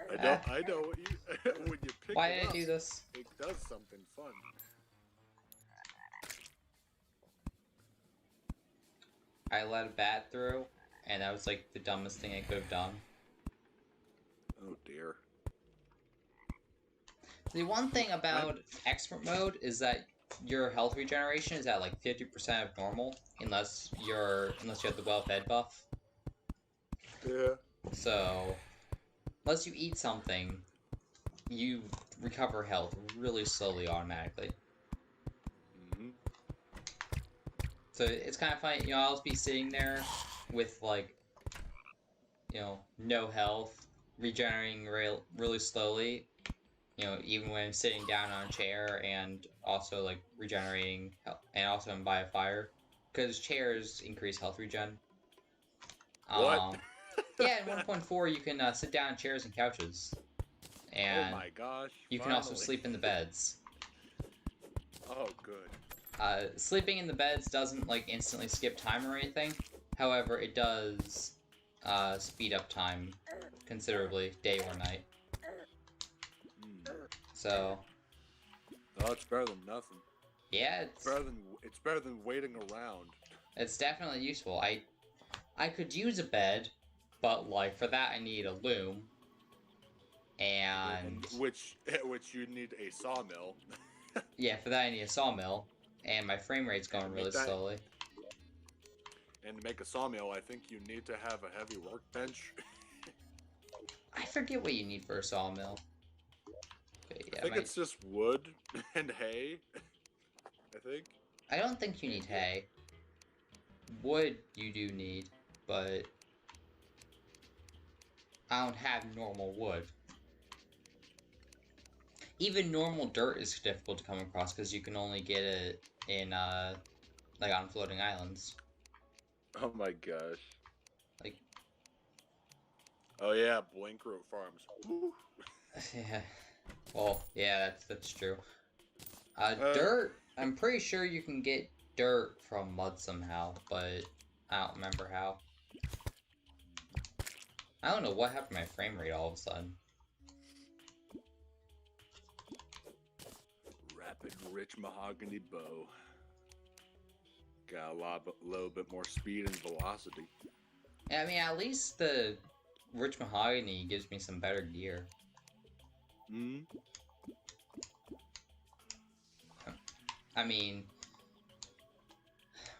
I know what you when you pick Why it did up, I do this? it does something fun. I let a bat through, and that was like the dumbest thing I could have done. Oh dear. The one thing about expert mode is that your health regeneration is at like 50% of normal, unless you have the well-fed buff. Yeah. So, unless you eat something, you recover health really slowly automatically. Mm-hmm. So it's kind of funny, I'll be sitting there with like, no health, regenerating really slowly, even when I'm sitting down on a chair, and also like regenerating health, and also in by a fire, because chairs increase health regen. What? Yeah, in 1.4 you can sit down on chairs and couches, and oh my gosh! you can also sleep in the beds. Oh, good. Sleeping in the beds doesn't like instantly skip time or anything. However, it does speed up time considerably, day or night. So. Oh, it's better than nothing. Yeah, it's better than waiting around. It's definitely useful. I could use a bed, but like for that I need a loom. And which you need a sawmill. yeah, for that I need a sawmill, and my frame rate's going really slowly. And to make a sawmill, I think you need to have a heavy workbench. I forget what you need for a sawmill. Okay, yeah, I think it's just wood and hay. I think. I don't think you need hay. wood you do need, but I don't have normal wood. Even normal dirt is difficult to come across because you can only get it in, like on floating islands. Oh my gosh. Like, oh yeah, Blinkroot Farms. Woo. yeah. Well, yeah, that's true. Uh, Dirt, I'm pretty sure you can get dirt from mud somehow, but I don't remember how. I don't know what happened to my frame rate all of a sudden. rapid, rich mahogany bow. Got a little bit more speed and velocity. Yeah, I mean, at least the rich mahogany gives me some better gear. Hmm. I mean,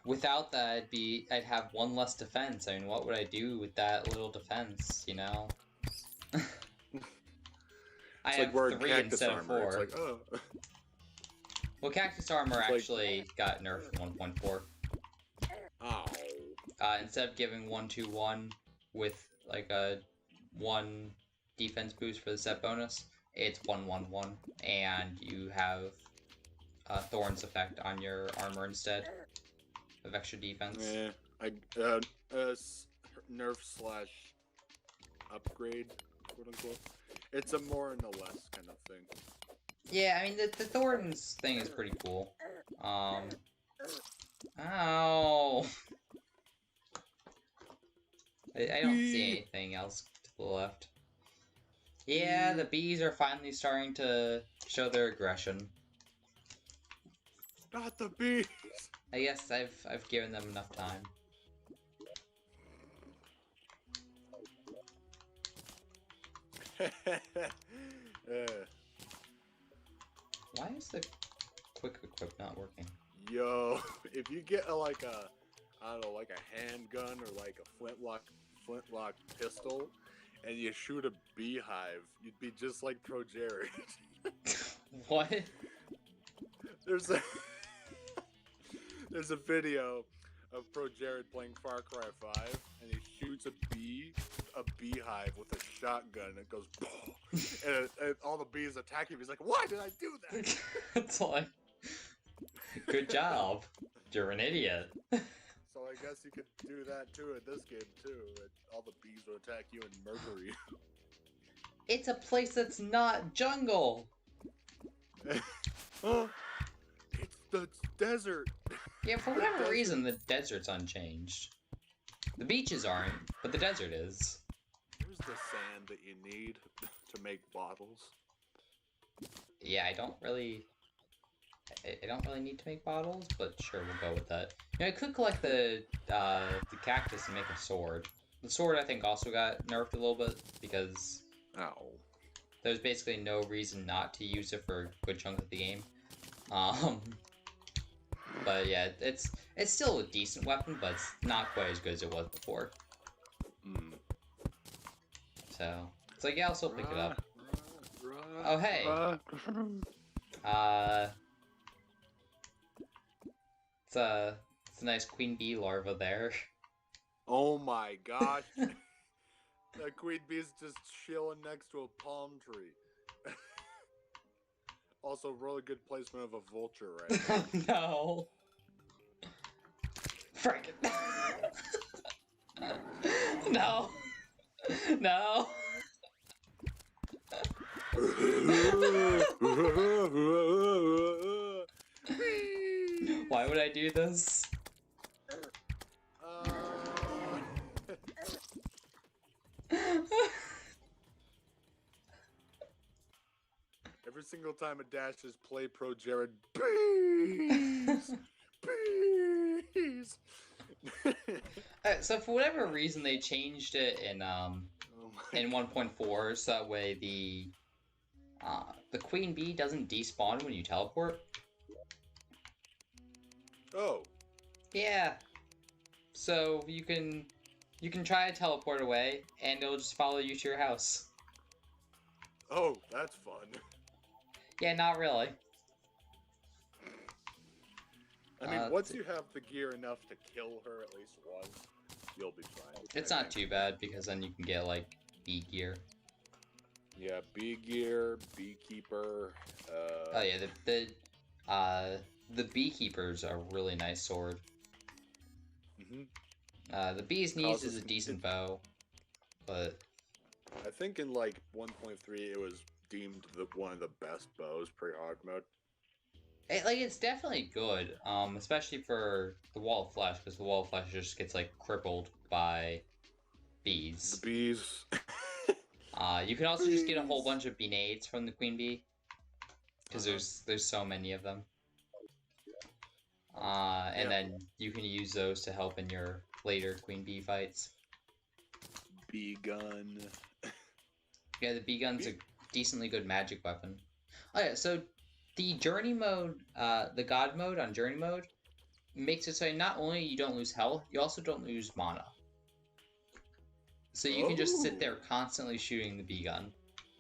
without that, I'd have one less defense. I mean, what would I do with that little defense, you know? I It's have like wearing 3 cactus instead of armor. 4. It's like, oh. Well, cactus armor It's like- actually got nerfed in 1.4. Ow. Instead of giving 1-2-1 with like a 1 defense boost for the set bonus, it's 1-1-1, and you have Thorn's effect on your armor instead of extra defense. Yeah, nerf slash upgrade, quote unquote. It's a more and a less kind of thing. Yeah, I mean the Thorn's thing is pretty cool. Ow. I don't see anything else to the left. Yeah, the bees are finally starting to show their aggression. Not the bees. I guess I've given them enough time. Why is the quick equip not working? Yo, if you get like a, I don't know, like a handgun or like a flintlock pistol, and you shoot a beehive, you'd be just like Pro Jared. What? There's a video of Pro Jared playing Far Cry 5, and he shoots a beehive with a shotgun, and it goes, and all the bees attack him. He's like, "Why did I do that?" It's like, good job. You're an idiot. So I guess you could do that too in this game too. And all the bees will attack you and murder you. It's a place that's not jungle. It's the desert. Yeah, for whatever reason, the desert's unchanged. The beaches aren't, but the desert is. Here's the sand that you need to make bottles. Yeah, I don't really need to make bottles, but sure, we'll go with that. You know, I could collect the cactus and make a sword. The sword, I think, also got nerfed a little bit because there's basically no reason not to use it for a good chunk of the game. But yeah, it's still a decent weapon, but it's not quite as good as it was before. So it's like, yeah, I'll still pick it up. Oh hey, it's a nice queen bee larva there. Oh my gosh. The queen bee's just chilling next to a palm tree. Also, really good placement of a vulture right now. No. Frank. No. No. Why would I do this? Every single time it dashes, play Pro Jared. Bees! Bees! So for whatever reason, they changed it in 1.4, so that way the queen bee doesn't despawn when you teleport. Oh. Yeah. So you can try to teleport away, and it'll just follow you to your house. Oh, that's fun. Yeah, not really. I mean, once you have the gear enough to kill her at least once, you'll be fine. It's not too bad because then you can get like bee gear. Yeah, bee gear, beekeeper. Oh yeah, the beekeeper's a really nice sword. The bee's knees is a decent bow, but I think in like 1.3 it was deemed one of the best bows pre-hard mode. it's definitely good, especially for the wall of flesh, because the wall of flesh just gets like crippled by bees. The bees. You can also just get a whole bunch of bee nades from the queen bee, because there's so many of them. And then you can use those to help in your later queen bee fights. Bee gun. Yeah, the bee gun's a decently good magic weapon. Oh yeah, so the journey mode, the god mode on journey mode, makes it so not only you don't lose health, you also don't lose mana. So you can just sit there constantly shooting the bee gun.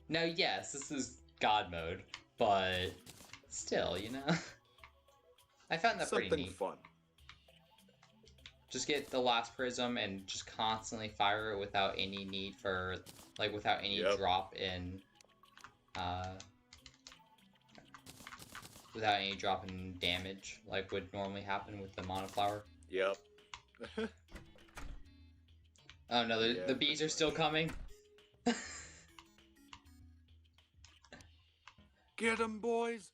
Now, yes, this is god mode, but still, you know? I found that pretty neat. Something fun. Just get the last prism and just constantly fire it without any need for, like, without any drop in, without any drop in damage, like would normally happen with the mana flower. Yep. Oh no, the bees are still coming. Get them, boys!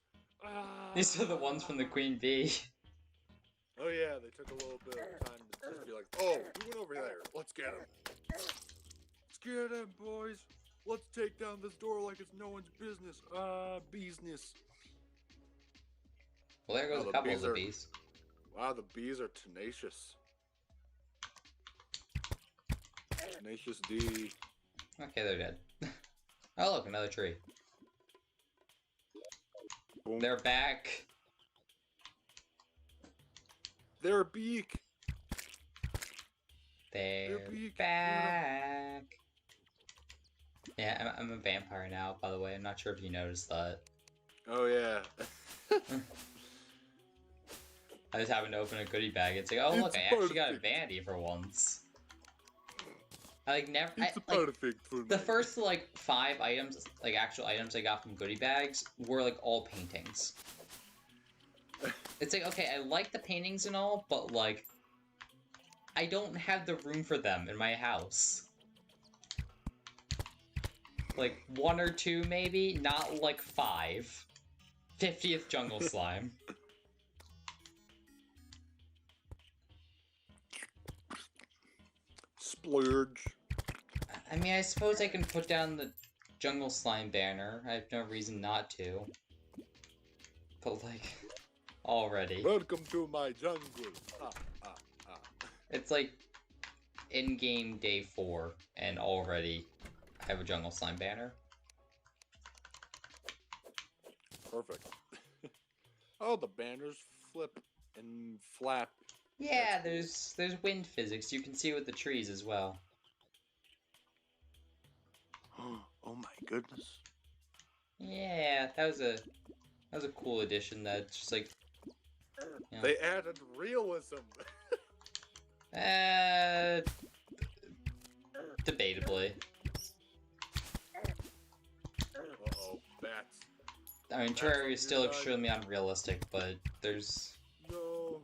These are the ones from the queen bee. Oh yeah, they took a little bit of time to just be like, oh, we went over there. Let's get him. Let's get him, boys. Let's take down this door like it's no one's business. Business. Well, there goes a couple of the bees. Wow, the bees are tenacious. Tenacious D. Okay, they're dead. Oh look, another tree. Boom. They're back. Their beak. They're back. Yeah, I'm a vampire now, by the way. I'm not sure if you noticed that. Oh, yeah. I just happened to open a goodie bag and say, oh, look, I actually got a vanity for once. I, like, never... The first, like, 5 items, like, actual items I got from goodie bags were, like, all paintings. It's like, okay, I like the paintings and all, but, like, I don't have the room for them in my house. Like, 1 or 2, maybe? Not, like, 5. 50th Jungle Slime. Splurge. I mean, I suppose I can put down the Jungle Slime banner. I have no reason not to. But, like... Already. Welcome to my jungle. It's like in-game day 4, and already I have a Jungle Slime banner. Perfect. Oh, the banners flip and flap. Yeah, there's wind physics. You can see with the trees as well. Oh my goodness. Yeah, that was a cool addition. That's just like. You know, they added realism. Debatably. Uh-oh, bats. I mean, Terraria is still extremely unrealistic, but there's... No.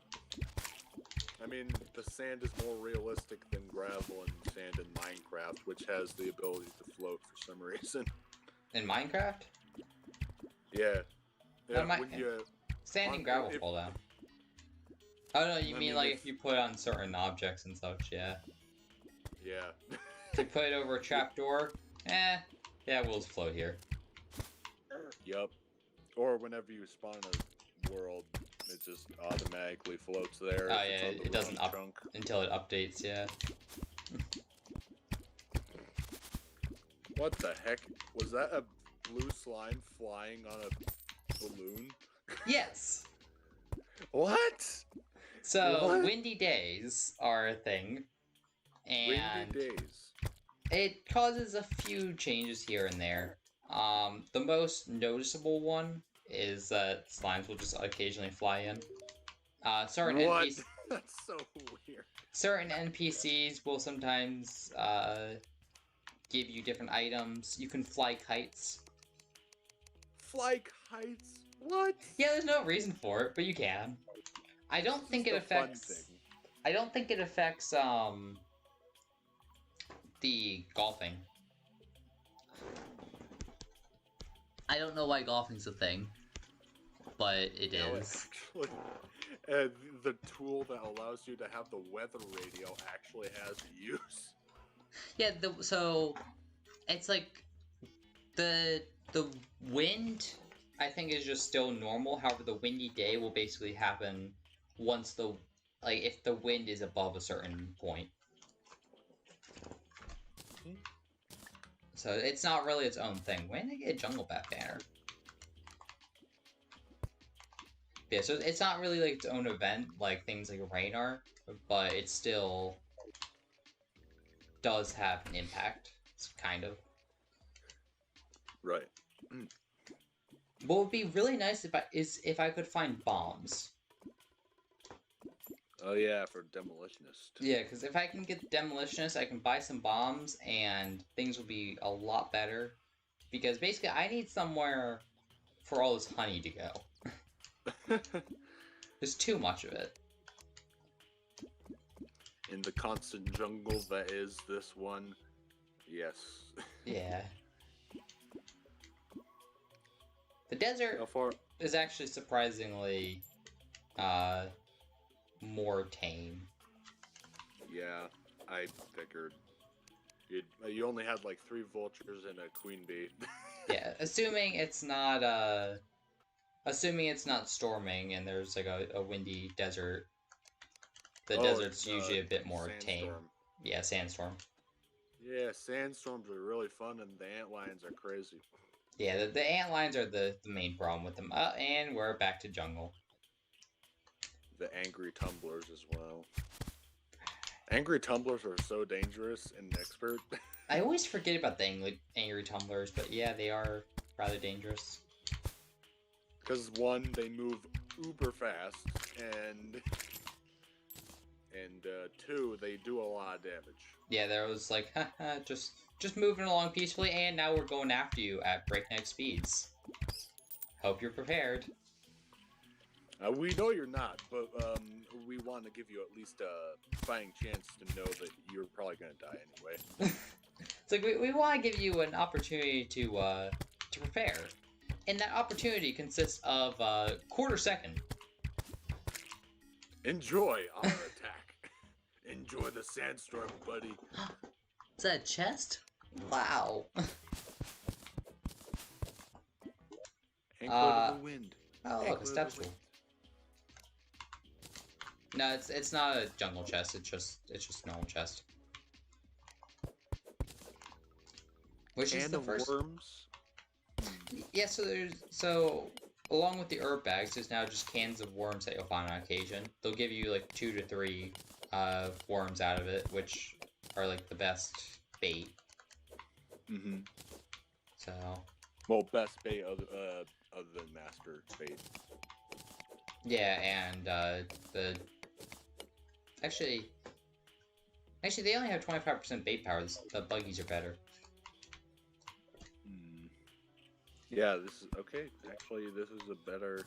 I mean, the sand is more realistic than gravel and sand in Minecraft, which has the ability to float for some reason. In Minecraft? Yeah. Sand and gravel fall down. Oh no, you mean like if you put on certain objects and such, yeah. Yeah. To put it over a trapdoor, yeah, we'll just float here. Yup. Or whenever you spawn a world, it just automatically floats there. Oh yeah, it doesn't until it updates, yeah. What the heck? Was that a blue slime flying on a balloon? Yes! What? So, windy days are a thing, and windy days. It causes a few changes here and there. The most noticeable one is that slimes will just occasionally fly in. Certain What? NPCs, That's so weird. certain NPCs will sometimes give you different items. You can fly kites. Fly kites? What? Yeah, there's no reason for it, but you can. I don't think it Just a fun affects. thing. I don't think it affects the golfing. I don't know why golfing's a thing, but it Now is. actually, the tool that allows you to have the weather radio actually has use. Yeah, so it's like the wind I think is just still normal. However, the windy day will basically happen once if the wind is above a certain point. So it's not really its own thing. When did I get a jungle bat banner? Yeah, so it's not really like its own event like things like rain are, but it still does have an impact. It's kind of. Right. What would be really nice if I could find bombs. Oh yeah, for demolitionist. Yeah, because if I can get demolitionist, I can buy some bombs, and things will be a lot better. Because basically, I need somewhere for all this honey to go. There's too much of it. In the constant jungle that is this one, yes. Yeah. The desert How far? is actually surprisingly more tame. Yeah, I figured. You only had like 3 vultures and a queen bee. Yeah, assuming it's not storming and there's like a windy desert. The desert's usually a bit more tame. Yeah, sandstorm. Yeah, sandstorms are really fun and the antlions are crazy. Yeah, the antlions are the main problem with them. And we're back to jungle. The angry tumblers as well. Angry tumblers are so dangerous and expert. I always forget about the angry tumblers, but yeah, they are rather dangerous. Because 1, they move uber fast, and 2, they do a lot of damage. Yeah, there was like, haha, just moving along peacefully, and now we're going after you at breakneck speeds. Hope you're prepared. We know you're not, but we want to give you at least a fighting chance to know that you're probably going to die anyway. It's like we want to give you an opportunity to prepare. And that opportunity consists of quarter second. Enjoy our attack. Enjoy the sandstorm, buddy. Is that a chest? Wow. Anchor to the wind. Oh, look, a step stool. No, it's not a jungle chest. It's just normal chest. Which is the first. Worms. Yeah, so along with the herb bags, there's now just cans of worms that you'll find on occasion. They'll give you like 2 to 3 worms out of it, which are like the best bait. Mm-hmm. So. Well, best bait other than master bait. Yeah, and actually they only have 25% bait power. The buggies are better. Yeah, this is okay. Actually, this is a better.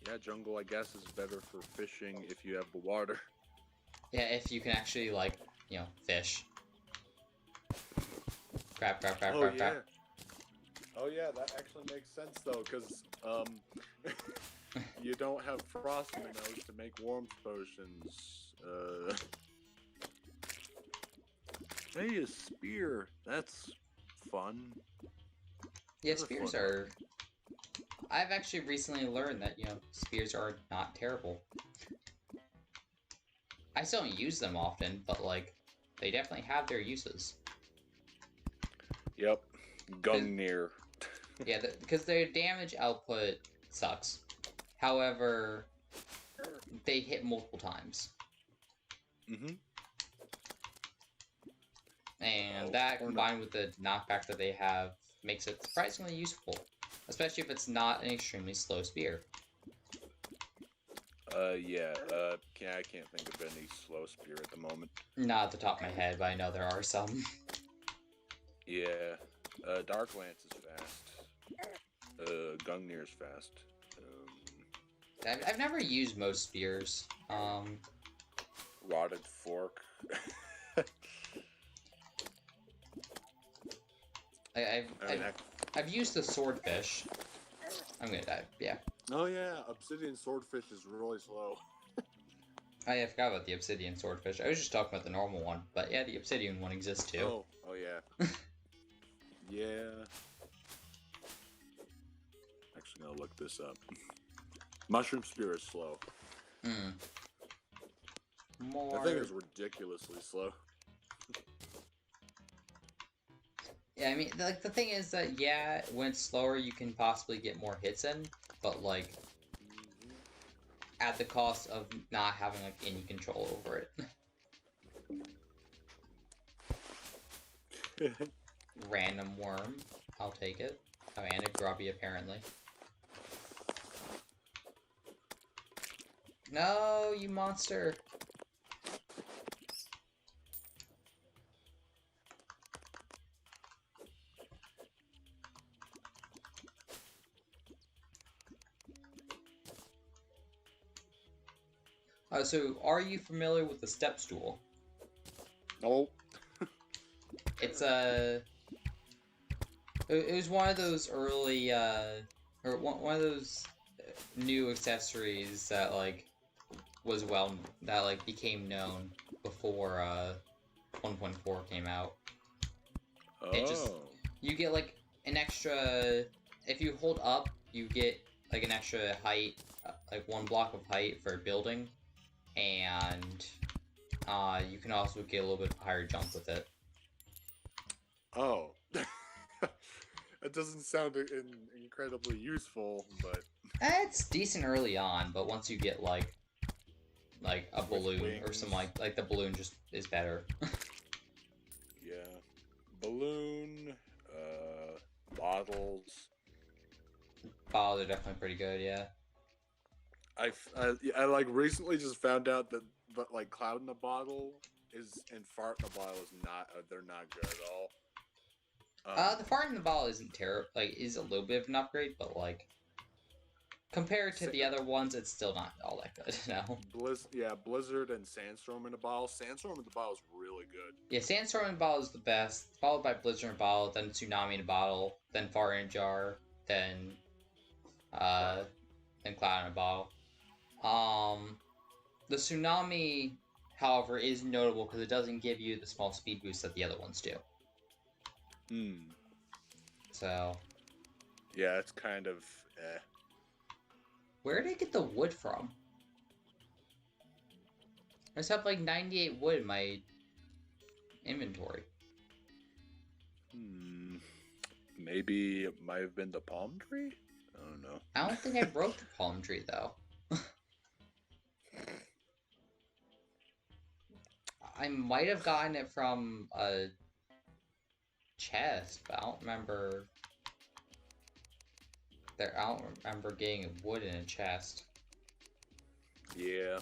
Yeah, jungle I guess is better for fishing if you have the water. Yeah, if you can actually fish. Crap. Oh yeah, that actually makes sense though, because you don't have frost minnows to make warmth potions. Hey, a spear. That's fun. Yeah, spears are. I've actually recently learned that spears are not terrible. I still don't use them often, but like, they definitely have their uses. Yep, Gungnir. Yeah, because their damage output sucks. However, they hit multiple times. Mm-hmm. And that, combined with the knockback that they have, makes it surprisingly useful. Especially if it's not an extremely slow spear. Yeah, I can't think of any slow spear at the moment. Not at the top of my head, but I know there are some. Yeah, Dark Lance is fast. Gungnir's fast. I've never used most spears. Rotted Fork. I've used the swordfish. I'm gonna die. Yeah. Oh yeah, Obsidian Swordfish is really slow. I forgot about the obsidian swordfish. I was just talking about the normal one, but yeah, the obsidian one exists too. Oh yeah. Yeah. Actually, gonna look this up. Mushroom Spear is slow. More. I think it's ridiculously slow. Yeah, I mean, like the thing is that yeah, when it's slower, you can possibly get more hits in, but like at the cost of not having like any control over it. Random worm, I'll take it. Oh, and a grubby apparently. No, you monster! So are you familiar with the step stool? No. It's it was one of those early, or one of those new accessories that like that like became known before 1.4 came out. It just you get like an extra if you hold up, you get like an extra height, like 1 block of height for building, and you can also get a little bit higher jump with it. Oh. It doesn't sound incredibly useful, but It's decent early on, but once you get like a balloon or something like the balloon just is better. Yeah. Balloon, bottles. Bottles are definitely pretty good, yeah. I like recently just found out that like Cloud in a Bottle and Fart in a Bottle is not they're not good at all. The fart in the bottle isn't terrible. Like, is a little bit of an upgrade, but like compared to the other ones, it's still not all that good. No. Blizzard and Sandstorm in a Bottle. Sandstorm in the Bottle is really good. Yeah, Sandstorm in a bottle is the best, followed by Blizzard in a bottle, then Tsunami in a bottle, then Fart in a jar, then Cloud in a bottle. The Tsunami, however, is notable because it doesn't give you the small speed boost that the other ones do. So. Yeah, it's kind of eh. Where did I get the wood from? I just have like 98 wood in my inventory. Maybe it might have been the palm tree? I don't know. I don't think I broke the palm tree though. I might have gotten it from a chest, but I don't remember. I don't remember getting wood in a chest. Yeah.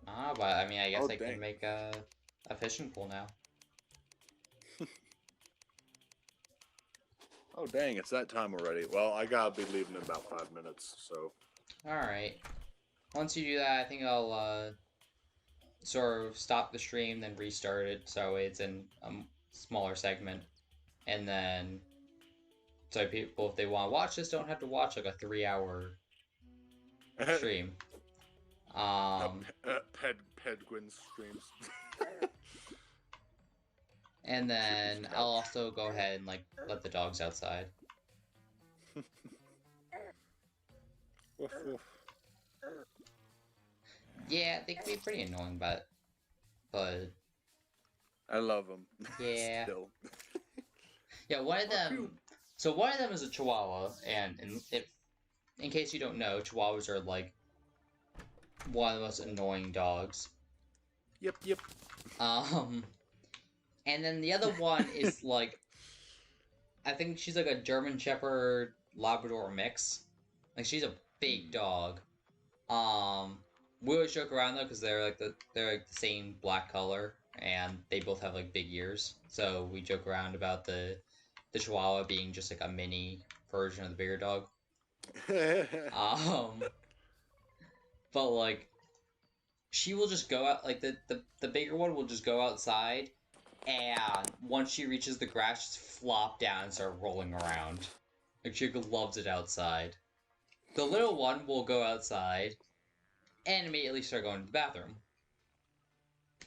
But I mean, I guess I can make a fishing pool now. Oh dang, it's that time already. Well, I gotta be leaving in about 5 minutes, so. Alright. Once you do that, I think I'll sort of stop the stream, then restart it, so it's in a smaller segment. And then, so people, if they want to watch this, don't have to watch like a 3-hour stream. Pedguin streams. And then I'll also go ahead and like let the dogs outside. Woof, woof. Yeah, they can be pretty annoying, but I love them. Yeah. Still. Yeah, one of them. So one of them is a Chihuahua, and if in case you don't know, Chihuahuas are like one of the most annoying dogs. Yep. And then the other one is like, I think she's like a German Shepherd Labrador mix. Like, she's a big dog. We always joke around though because they're like the same black color and they both have like big ears. So we joke around about the Chihuahua being just like a mini version of the bigger dog. But like she will just go out like the bigger one will just go outside, and once she reaches the grass, just flop down and start rolling around. Like she loves it outside. The little one will go outside and immediately start going to the bathroom.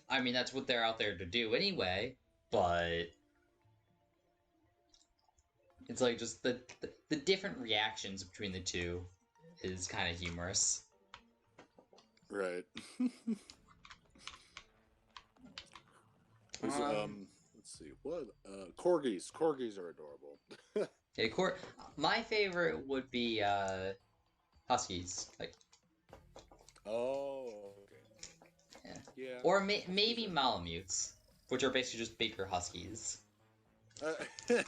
I mean, that's what they're out there to do anyway, but it's like just the different reactions between the two is kind of humorous. Right. Let's see. What? Corgis. Corgis are adorable. Yeah, my favorite would be Huskies. Like, oh, okay. Yeah. Or maybe Malamutes, which are basically just bigger Huskies. Do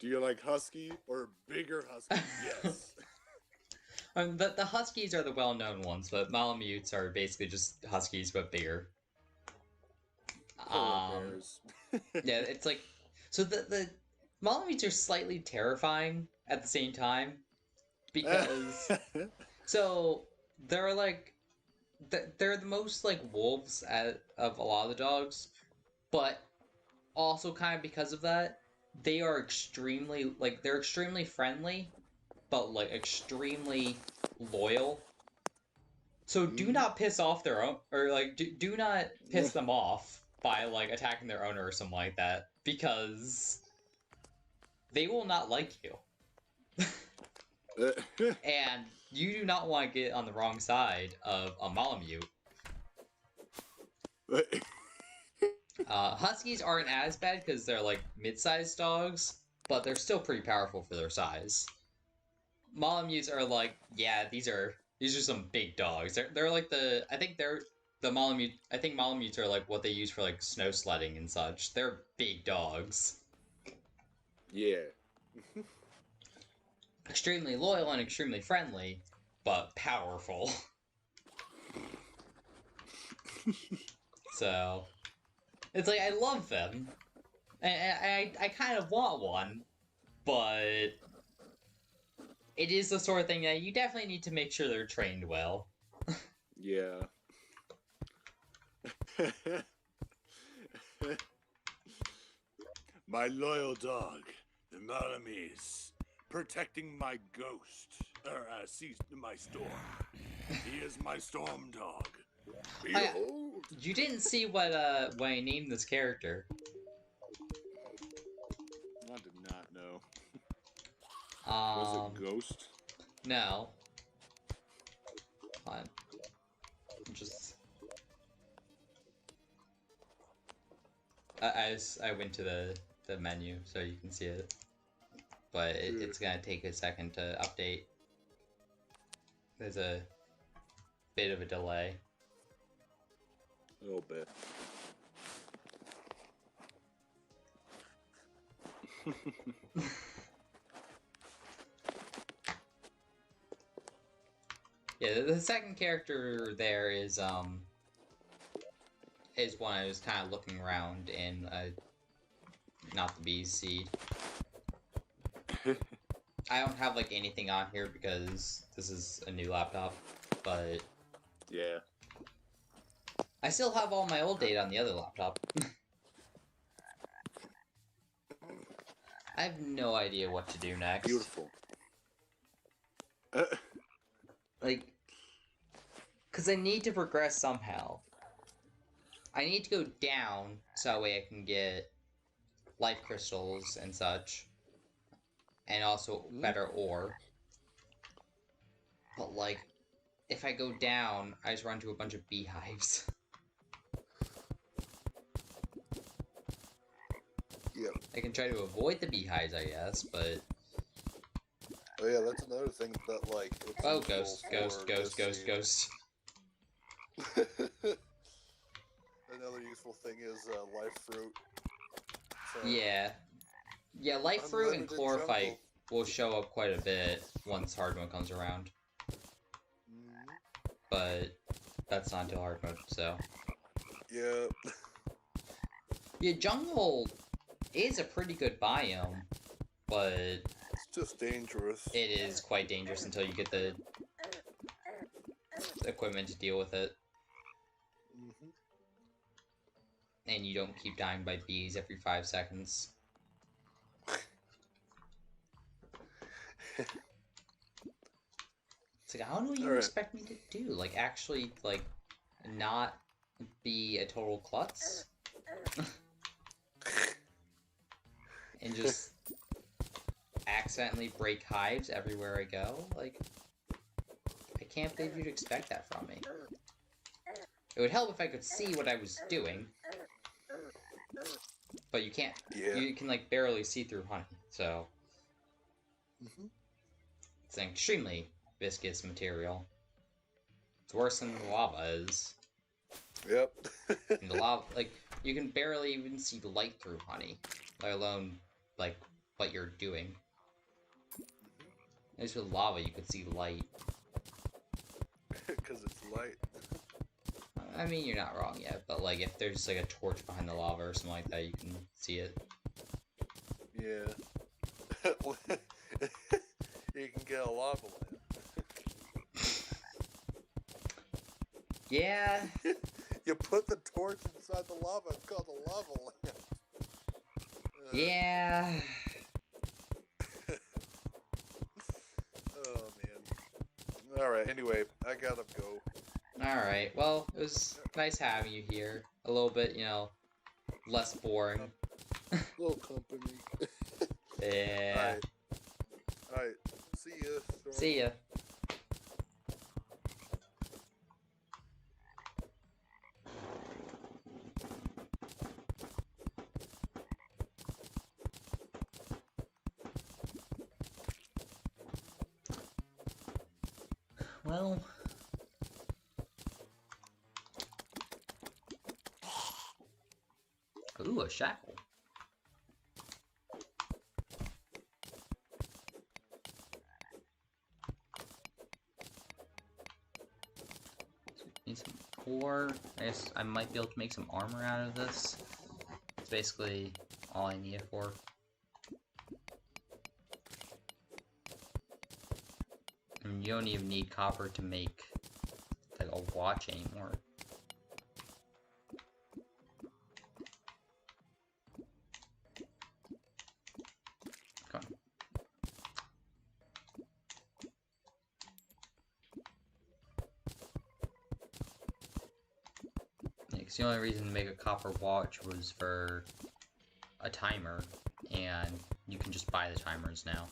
you like husky or bigger husky? Yes. The Huskies are the well-known ones, but Malamutes are basically just Huskies but bigger. Bears. Yeah, it's like so the Malamutes are slightly terrifying at the same time because so they're like they're the most like wolves of a lot of the dogs, but also kind of because of that, they are extremely they're extremely friendly, but like extremely loyal. So do not piss off their own, or like do not piss them off by like attacking their owner or something like that, because they will not like you. And you do not want to get on the wrong side of a Malamute. Huskies aren't as bad because they're like mid-sized dogs, but they're still pretty powerful for their size. Malamutes are like, yeah, these are some big dogs. They're like I think Malamutes are like what they use for like snow sledding and such. They're big dogs. Yeah. Extremely loyal and extremely friendly, but powerful. So, it's like, I love them. And I kind of want one, but it is the sort of thing that you definitely need to make sure they're trained well. Yeah. My loyal dog, the Malamese, protecting my ghost, my storm. He is my storm dog. Behold! You didn't see what when I named this character. I did not know. Was it Ghost? No. Hold on. Just... I went to the menu so you can see it. But it's gonna take a second to update. There's a bit of a delay. A little bit. Yeah, the second character there is one I was kind of looking around in not the bee's seed. I don't have like anything on here because this is a new laptop, but yeah, I still have all my old data on the other laptop. I have no idea what to do next. Beautiful. Like, because I need to progress somehow. I need to go down so that way I can get life crystals and such. And also better ore. But like, if I go down, I just run into a bunch of beehives. Yeah. I can try to avoid the beehives, I guess, but... Oh yeah, that's another thing that, like... Oh, ghost. Another useful thing is life fruit. So, Yeah. Yeah, life fruit and chlorophyte will show up quite a bit once hard mode comes around. But that's not until hard mode, so. Yeah. Yeah, jungle is a pretty good biome, but It's just dangerous. it is quite dangerous until you get the equipment to deal with it. And you don't keep dying by bees every 5 seconds. It's like, I don't know what you expect me to do. Like, actually, like, not be a total klutz? And just accidentally break hives everywhere I go? Like, I can't believe you'd expect that from me. It would help if I could see what I was doing. But you can't. Yeah. You can, like, barely see through honey, so... It's an extremely viscous material. It's worse than the lava is. Yep. And the lava, like, you can barely even see light through honey, let alone, like, what you're doing. At least with lava, you could see light. Because it's light. I mean, you're not wrong yet, but, like, if there's, like, a torch behind the lava or something like that, you can see it. Yeah. You can get a lava lamp. Yeah. You put the torch inside the lava, it's called a lava lamp. Yeah. Oh, man. Alright, anyway, I gotta go. Alright, well, it was nice having you here. A little bit, you know, less boring. A little company. Yeah. Alright. See ya. Storm. See ya. Well... Ooh, a shackle. Need some ore. I guess I might be able to make some armor out of this. It's basically all I need it for. I mean, you don't even need copper to make like a watch anymore. Come on. Yeah, 'cause the only reason to make a copper watch was for a timer, and you can just buy the timers now.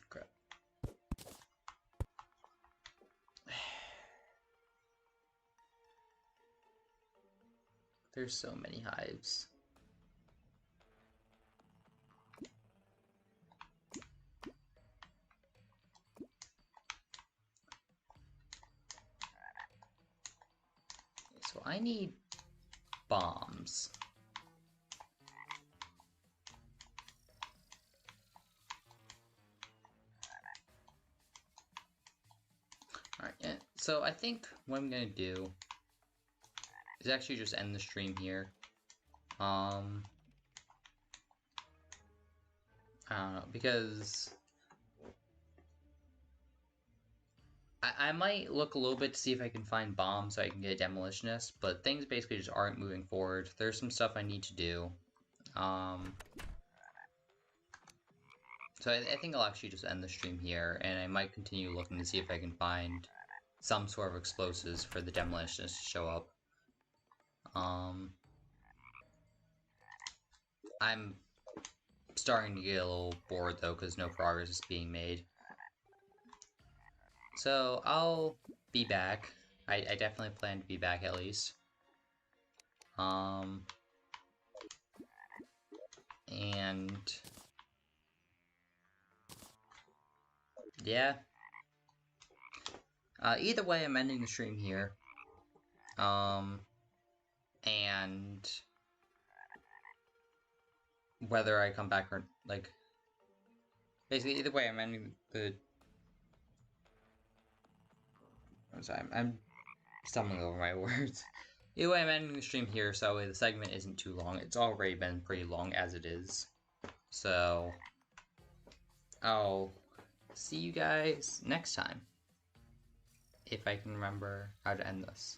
Crap. There's so many hives. So I need bombs. Alright, yeah. So I think what I'm gonna do is actually just end the stream here. I don't know, because I might look a little bit to see if I can find bombs so I can get a demolitionist, but things basically just aren't moving forward. There's some stuff I need to do. So I think I'll actually just end the stream here, and I might continue looking to see if I can find some sort of explosives for the demolitionist to show up. I'm starting to get a little bored though, because no progress is being made. So I'll be back. I definitely plan to be back at least. And yeah. Either way, I'm ending the stream here. And whether I come back or, like, basically, either way, I'm ending the... I'm sorry, I'm stumbling over my words. Either way, I'm ending the stream here, so the segment isn't too long. It's already been pretty long as it is. So, I'll see you guys next time. If I can remember how to end this.